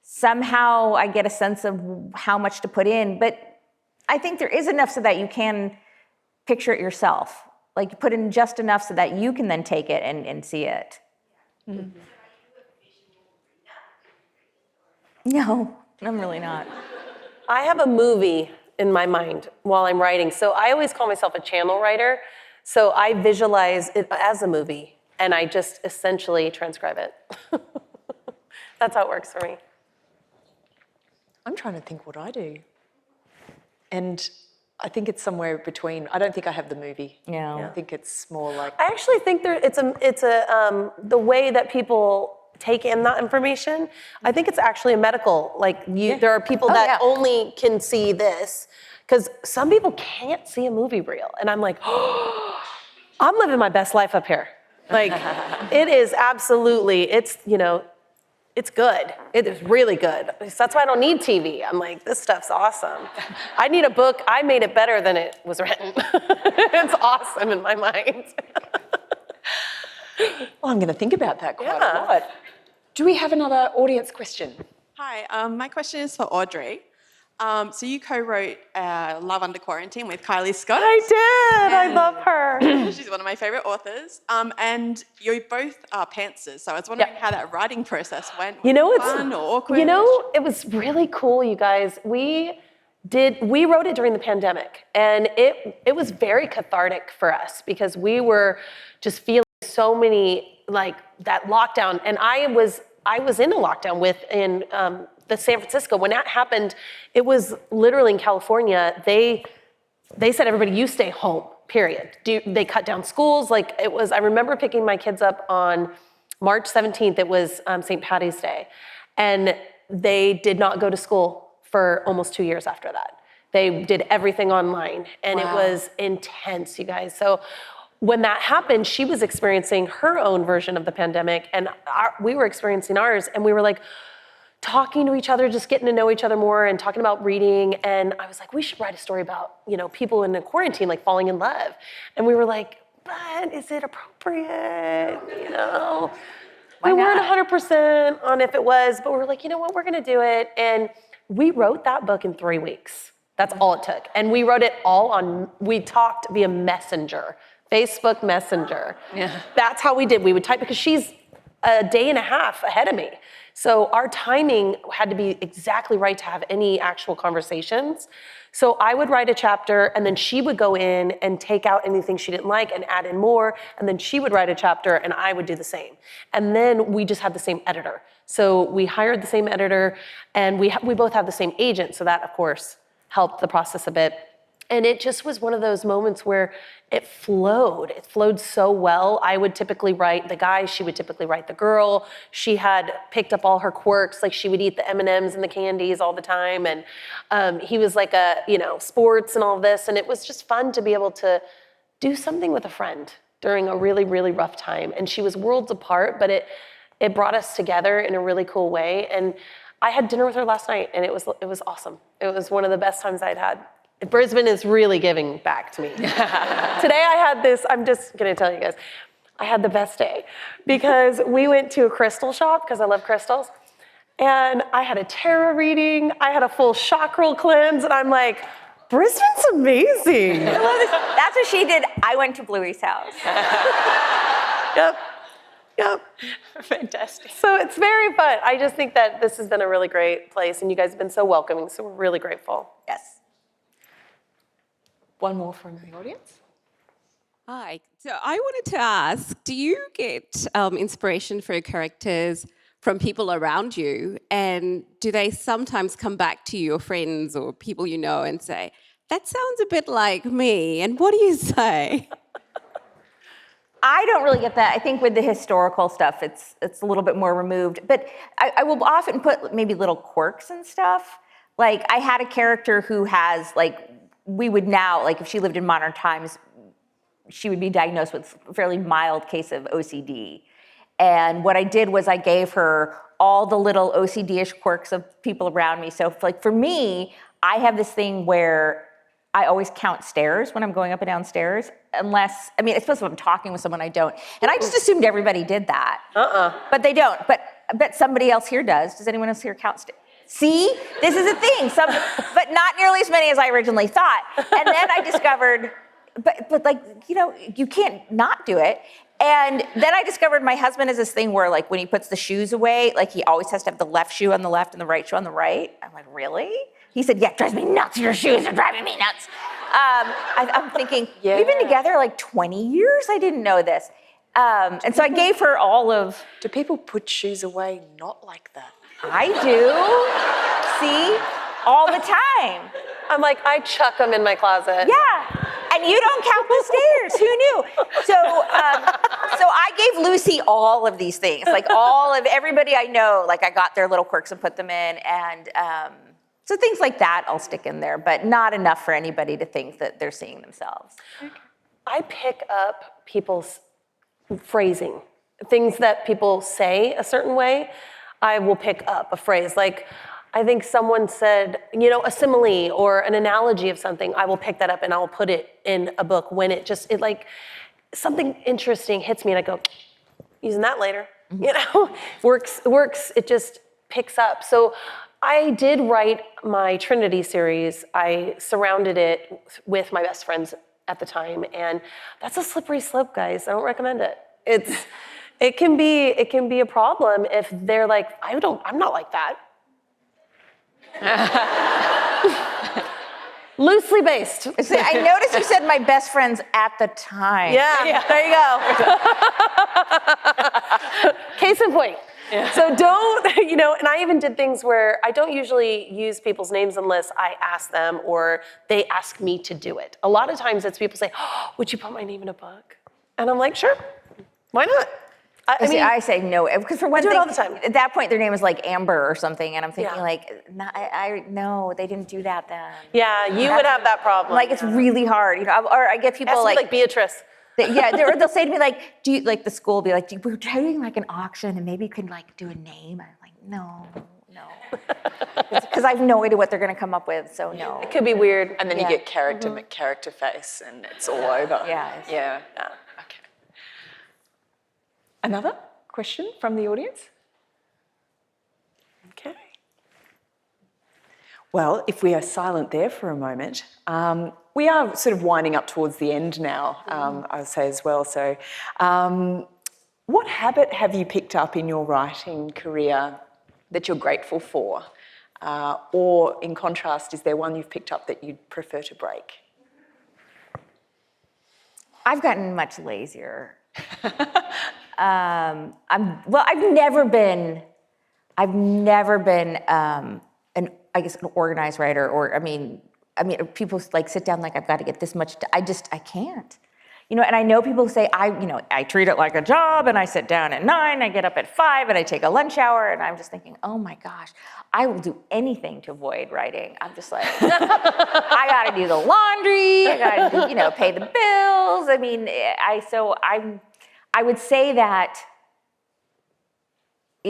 somehow I get a sense of how much to put in. But I think there is enough so that you can picture it yourself. Like you put in just enough so that you can then take it and see it. Mm-hmm. No, I'm really not. I have a movie in my mind while I'm writing. So I always call myself a channel writer. So I visualize it as a movie and I just essentially transcribe it. That's how it works for me. I'm trying to think what I do. And I think it's somewhere between. I don't think I have the movie. Yeah. I think it's more like. I actually think the way that people take in that information. I think it's actually a medical. There are people that only can see this, because some people can't see a movie reel, and I'm like, oh, I'm living my best life up here. It is absolutely. It's good. It is really good. That's why I don't need TV. I'm like, this stuff's awesome. I need a book. I made it better than it was written. It's awesome in my mind. Well, I'm going to think about that quite a lot. Do we have another audience question? Hi, my question is for Audrey. So you co-wrote Love Under Quarantine with Kylie Scott. I did. I love her. She's one of my favourite authors. And you both are pantsers, so I was wondering how that writing process went. It's fun or awkward? It was really cool, you guys. We wrote it during the pandemic, and it was very cathartic for us because we were just feeling so many that lockdown, and I was in a lockdown in the San Francisco. When that happened, it was literally in California. They said, everybody, you stay home, period. They cut down schools. I remember picking my kids up on March 17th. It was St. Paddy's Day. And they did not go to school for almost 2 years after that. They did everything online, and It was intense, you guys. So when that happened, she was experiencing her own version of the pandemic, and we were experiencing ours, and we were talking to each other, just getting to know each other more and talking about reading. And I was like, we should write a story about, people in a quarantine, falling in love. And we were like, but is it appropriate? We weren't 100% on if it was, but we were like, you know what, we're gonna do it. And we wrote that book in 3 weeks. That's all it took. And we wrote it we talked via Messenger, Facebook Messenger. Yeah. That's how we did. We would type, because she's a day and a half ahead of me. So our timing had to be exactly right to have any actual conversations. So I would write a chapter, and then she would go in and take out anything she didn't like and add in more, and then she would write a chapter, and I would do the same. And then we just had the same editor. So we hired the same editor, and we both have the same agent, so that, of course, helped the process a bit. And it just was one of those moments where it flowed. It flowed so well. I would typically write the guy, she would typically write the girl. She had picked up all her quirks, she would eat the M&Ms and the candies all the time. And he was sports and all this. And it was just fun to be able to do something with a friend during a really, really rough time. And she was worlds apart, but it brought us together in a really cool way. And I had dinner with her last night, and it was awesome. It was one of the best times I'd had. Brisbane is really giving back to me. Today I had this, I'm just gonna tell you guys, I had the best day because we went to a crystal shop because I love crystals. And I had a tarot reading, I had a full chakral cleanse, and I'm like, Brisbane's amazing. I love this. That's what she did. I went to Bluey's house. Yep. Fantastic. So it's very fun. I just think that this has been a really great place, and you guys have been so welcoming, so we're really grateful. Yes. One more from the audience. Hi. So I wanted to ask, do you get inspiration for your characters from people around you? And do they sometimes come back to your friends or people you know and say, that sounds a bit like me? And what do you say? I don't really get that. I think with the historical stuff, it's a little bit more removed. But I will often put maybe little quirks and stuff. Like I had a character who has we would now, if she lived in modern times, she would be diagnosed with a fairly mild case of OCD. And what I did was I gave her all the little OCD-ish quirks of people around me. So for me, I have this thing where I always count stairs when I'm going up and down stairs, unless, especially if I'm talking with someone I don't. And I just assumed everybody did that. But they don't. But I bet somebody else here does. Does anyone else here count stairs? See, this is a thing, but not nearly as many as I originally thought. And then I discovered, you can't not do it. And then I discovered my husband has this thing where when he puts the shoes away, he always has to have the left shoe on the left and the right shoe on the right. I'm like, really? He said, yeah, it drives me nuts. Your shoes are driving me nuts. I'm thinking, we've been together 20 years. I didn't know this. And so I gave her all of... Do people put shoes away not like that? I do. See? All the time. I'm like, I chuck them in my closet. Yeah. And you don't count the stairs. Who knew? So I gave Lucy all of these things. All of everybody I know, I got their little quirks and put them in. And so things like that I'll stick in there, but not enough for anybody to think that they're seeing themselves. I pick up people's phrasing, things that people say a certain way. I will pick up a phrase. I think someone said, a simile or an analogy of something. I will pick that up and I will put it in a book when something interesting hits me and I go, using that later. Works. It just picks up. So I did write my Trinity series. I surrounded it with my best friends at the time, and that's a slippery slope, guys. I don't recommend it. It can be a problem if they're like, I'm not like that. Loosely based. See, I noticed you said my best friends at the time. Yeah. There you go. Case in point. Yeah. So don't, and I even did things where I don't usually use people's names unless I ask them or they ask me to do it. A lot of times it's people say, oh, would you put my name in a book? And I'm like, sure, why not? I say no, because for one I do thing, it all the time. At that point their name is Amber or something, and I'm thinking no, they didn't do that then. Yeah, you would have that problem. It's really hard, or I get people like Beatrice. They'll say to me do you, the school will be like, we're doing an auction and maybe you could do a name. I'm like, no. Because I have no idea what they're going to come up with, so no. It could be weird. And then you get character face and it's all over. Yeah. Okay. Another question from the audience? Okay. Well, if we are silent there for a moment, we are sort of winding up towards the end now, I would say as well. So what habit have you picked up in your writing career that you're grateful for? Or in contrast, is there one you've picked up that you'd prefer to break? I've gotten much lazier. I've never been an organized writer, or I mean, people sit down I've got to get this much. I can't, and I know people say I treat it like a job, and I sit down at 9, I get up at 5, and I take a lunch hour, and I'm just thinking, oh my gosh, I will do anything to avoid writing. I'm just I got to do the laundry, I got to pay the bills. I would say that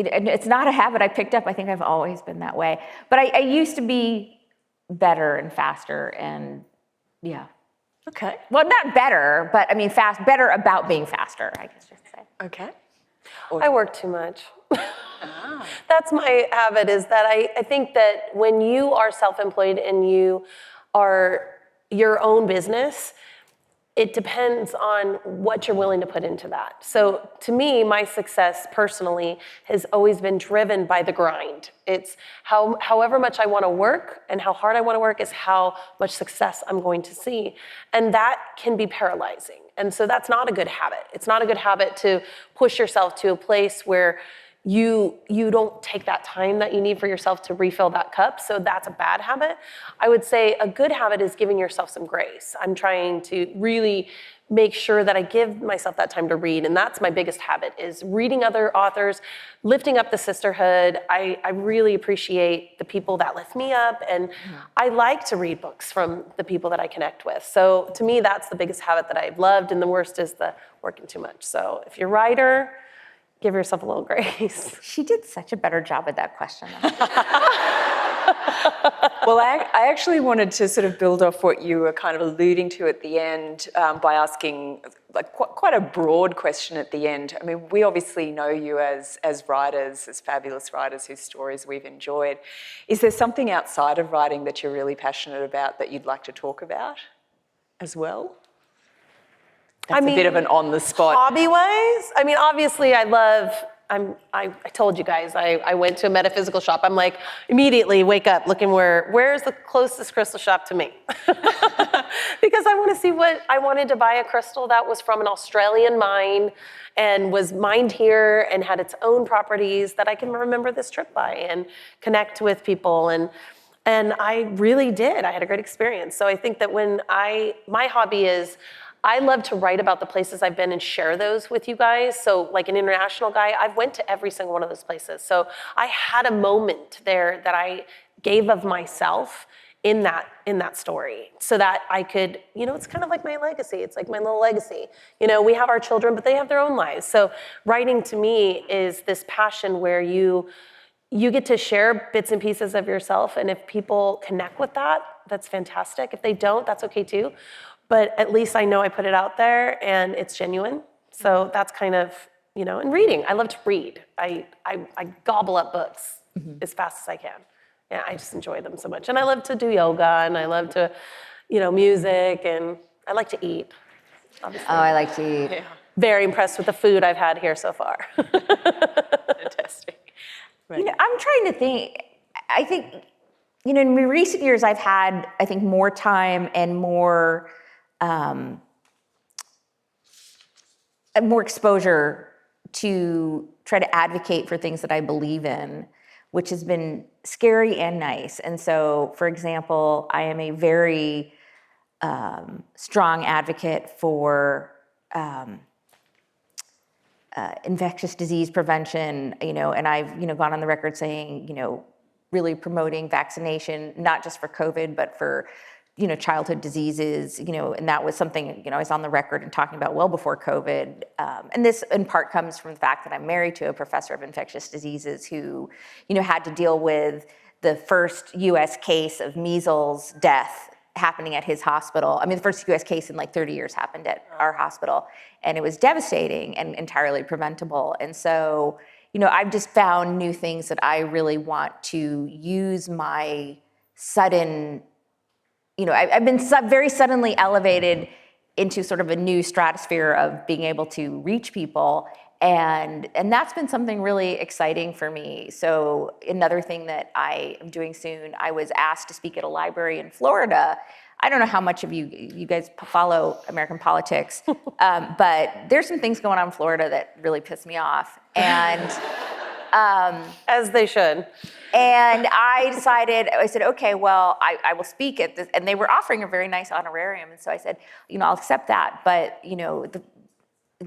it's not a habit I picked up. I think I've always been that way. But I used to be better and faster and yeah. Okay. Well, not better, but I mean better about being faster, I guess you could say. Okay. I work too much. That's my habit, is that I think that when you are self-employed and you are your own business, it depends on what you're willing to put into that. So to me, my success personally has always been driven by the grind. It's however much I want to work and how hard I want to work is how much success I'm going to see. And that can be paralyzing. And so that's not a good habit. It's not a good habit to push yourself to a place where you don't take that time that you need for yourself to refill that cup. So that's a bad habit. I would say a good habit is giving yourself some grace. I'm trying to really make sure that I give myself that time to read. And that's my biggest habit, is reading other authors, lifting up the sisterhood. I really appreciate the people that lift me up. And I like to read books from the people that I connect with. So to me, that's the biggest habit that I've loved. And the worst is the working too much. So if you're a writer, give yourself a little grace. She did such a better job at that question. Well, I actually wanted to sort of build off what you were kind of alluding to at the end by asking like quite a broad question at the end. I mean, we obviously know you as writers, as fabulous writers whose stories we've enjoyed. Is there something outside of writing that you're really passionate about that you'd like to talk about as well? That's a bit of an on-the-spot. Hobby-wise, I mean, obviously I told you guys, I went to a metaphysical shop. I'm like, immediately wake up looking where's the closest crystal shop to me? Because I want to see I wanted to buy a crystal that was from an Australian mine and was mined here and had its own properties that I can remember this trip by and connect with people. And I really did. I had a great experience. So I think that my hobby is, I love to write about the places I've been and share those with you guys. So like an international guy, I've went to every single one of those places. So I had a moment there that I gave of myself in that story so that I could, it's kind of like my legacy. It's like my little legacy. We have our children, but they have their own lives. So writing to me is this passion where you get to share bits and pieces of yourself. And if people connect with that, that's fantastic. If they don't, that's okay too. But at least I know I put it out there and it's genuine. So that's kind of, and reading. I love to read. I gobble up books as fast as I can. Yeah, I just enjoy them so much. And I love to do yoga and I love to, music, and I like to eat, obviously. Oh, I like to eat. Yeah. Very impressed with the food I've had here so far. Fantastic. Right. I'm trying to think. I think, in recent years, I've had, I think, more time and more exposure to try to advocate for things that I believe in, which has been scary and nice. And so, for example, I am a very strong advocate for infectious disease prevention, and I've, gone on the record saying, really promoting vaccination, not just for COVID, but for childhood diseases, and that was something, I was on the record and talking about well before COVID. And this in part comes from the fact that I'm married to a professor of infectious diseases who, had to deal with the first US case of measles death happening at his hospital. I mean, the first US case in like 30 years happened at our hospital, and it was devastating and entirely preventable. And so, I've just found new things that I really want to use my sudden, I've been very suddenly elevated into sort of a new stratosphere of being able to reach people. And that's been something really exciting for me. So another thing that I am doing soon, I was asked to speak at a library in Florida. I don't know how much of you guys follow American politics, but there's some things going on in Florida that really piss me off. And as they should. And I said, okay, well, I will speak at this. And they were offering a very nice honorarium. And so I said, I'll accept that. But,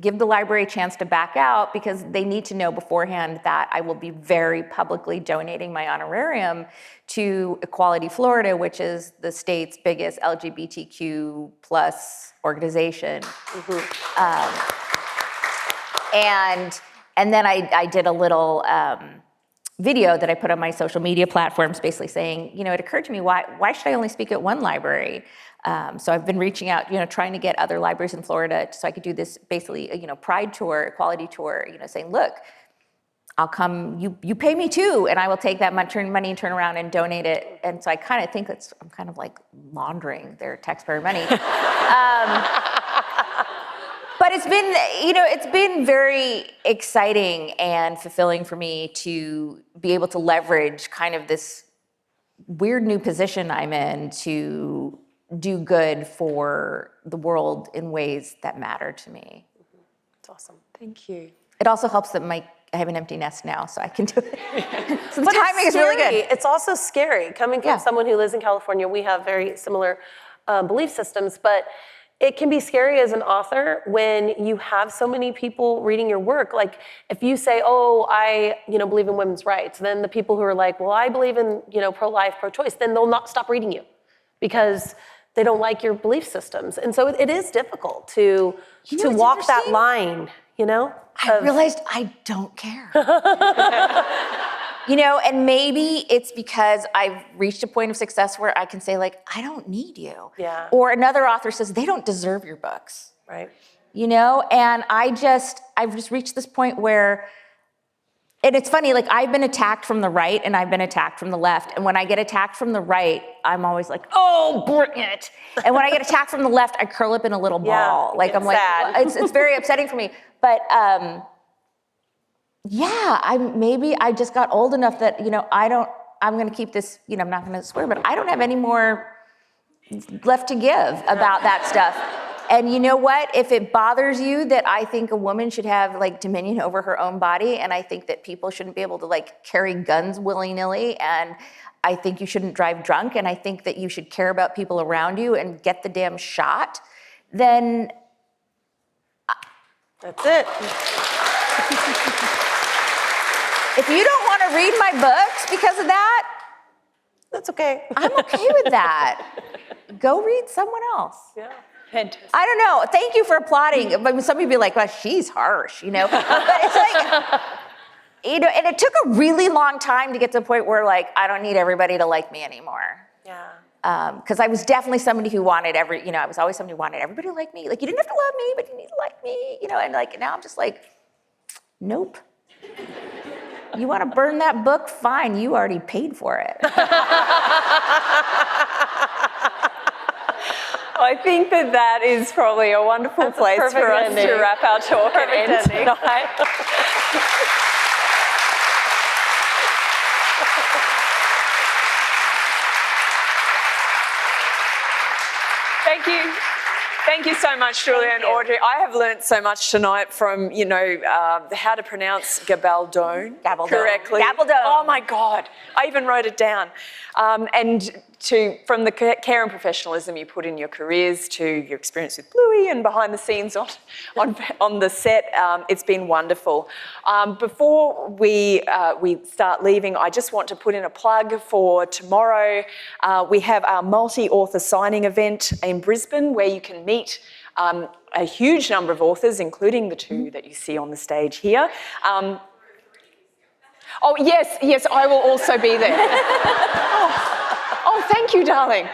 give the library a chance to back out, because they need to know beforehand that I will be very publicly donating my honorarium to Equality Florida, which is the state's biggest LGBTQ plus organization. And And then I did a little video that I put on my social media platforms basically saying, it occurred to me, why should I only speak at one library? So I've been reaching out, trying to get other libraries in Florida so I could do this basically, pride tour, equality tour, saying, look, I'll come, you pay me too, and I will take that money and turn around and donate it. And so I kind of think I'm kind of like laundering their taxpayer money. But it's been very exciting and fulfilling for me to be able to leverage kind of this weird new position I'm in to do good for the world in ways that matter to me. That's awesome. Thank you. It also helps that I have an empty nest now, so I can do it. So the But timing is really good. It's also scary. Coming from someone who lives in California, we have very similar belief systems, but it can be scary as an author when you have so many people reading your work. Like if you say, oh, I believe in women's rights, then the people who are like, well, I believe in pro-life, pro-choice, then they'll not stop reading you because they don't like your belief systems. And so it is difficult to walk that line, I realized I don't care. And maybe it's because I've reached a point of success where I can say, like, I don't need you. Yeah. Or another author says, they don't deserve your books. Right. And I've just reached this point where, and it's funny, like I've been attacked from the right and I've been attacked from the left. And when I get attacked from the right, I'm always like, oh, bring it. And when I get attacked from the left, I curl up in a little ball. Like I'm sad. like, it's very upsetting for me. But maybe I just got old enough that, I'm gonna keep this, I'm not gonna swear, but I don't have any more left to give about that stuff. And you know what? If it bothers you that I think a woman should have like dominion over her own body, and I think that people shouldn't be able to like carry guns willy-nilly, and I think you shouldn't drive drunk, and I think that you should care about people around you and get the damn shot, then that's it. If you don't want to read my books because of that, that's okay. I'm okay with that. Go read someone else. Yeah. Fantastic. I don't know. Thank you for applauding. But some people be like, well, she's harsh, But it's like, and it took a really long time to get to the point where like, I don't need everybody to like me anymore. Yeah. Because I was definitely somebody who wanted I was always somebody who wanted everybody to like me. Like, you didn't have to love me, but you need to like me, and like, now I'm just like, nope. You want to burn that book? Fine, you already paid for it. I think that is probably a wonderful place for us to wrap our talk and end tonight. Thank you. Thank you so much, Julia and Audrey. I have learnt so much tonight from, how to pronounce Gabaldon correctly. Gabaldon. Oh my God, I even wrote it down. And from the care and professionalism you put in your careers to your experience with Bluey and behind the scenes on the set, it's been wonderful. Before we start leaving, I just want to put in a plug for tomorrow. We have our multi-author signing event in Brisbane where you can meet a huge number of authors, including the two that you see on the stage here. Oh, yes, I will also be there. Oh, thank you, darling.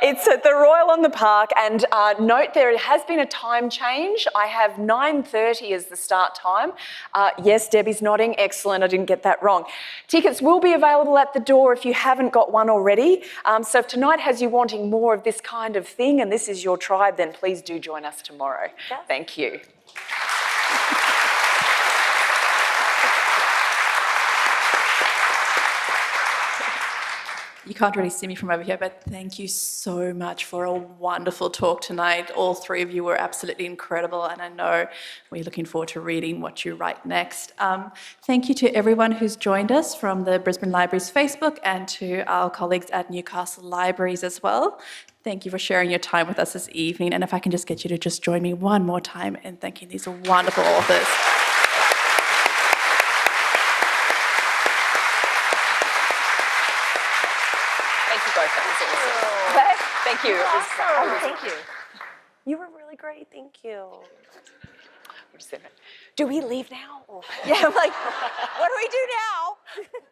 It's at the Royal on the Park, and note there has been a time change. I have 9:30 as the start time. Yes, Debbie's nodding. Excellent, I didn't get that wrong. Tickets will be available at the door if you haven't got one already. So if tonight has you wanting more of this kind of thing and this is your tribe, then please do join us tomorrow. Yes. Thank you. You can't really see me from over here, but thank you so much for a wonderful talk tonight. All three of you were absolutely incredible, and I know we're looking forward to reading what you write next. Thank you to everyone who's joined us from the Brisbane Library's Facebook and to our colleagues at Newcastle Libraries as well. Thank you for sharing your time with us this evening, and if I can just get you to just join me one more time in thanking these wonderful authors. Thank you. Awesome. Thank you. You were really great. Thank you. Do we leave now? Yeah, I'm like, what do we do now?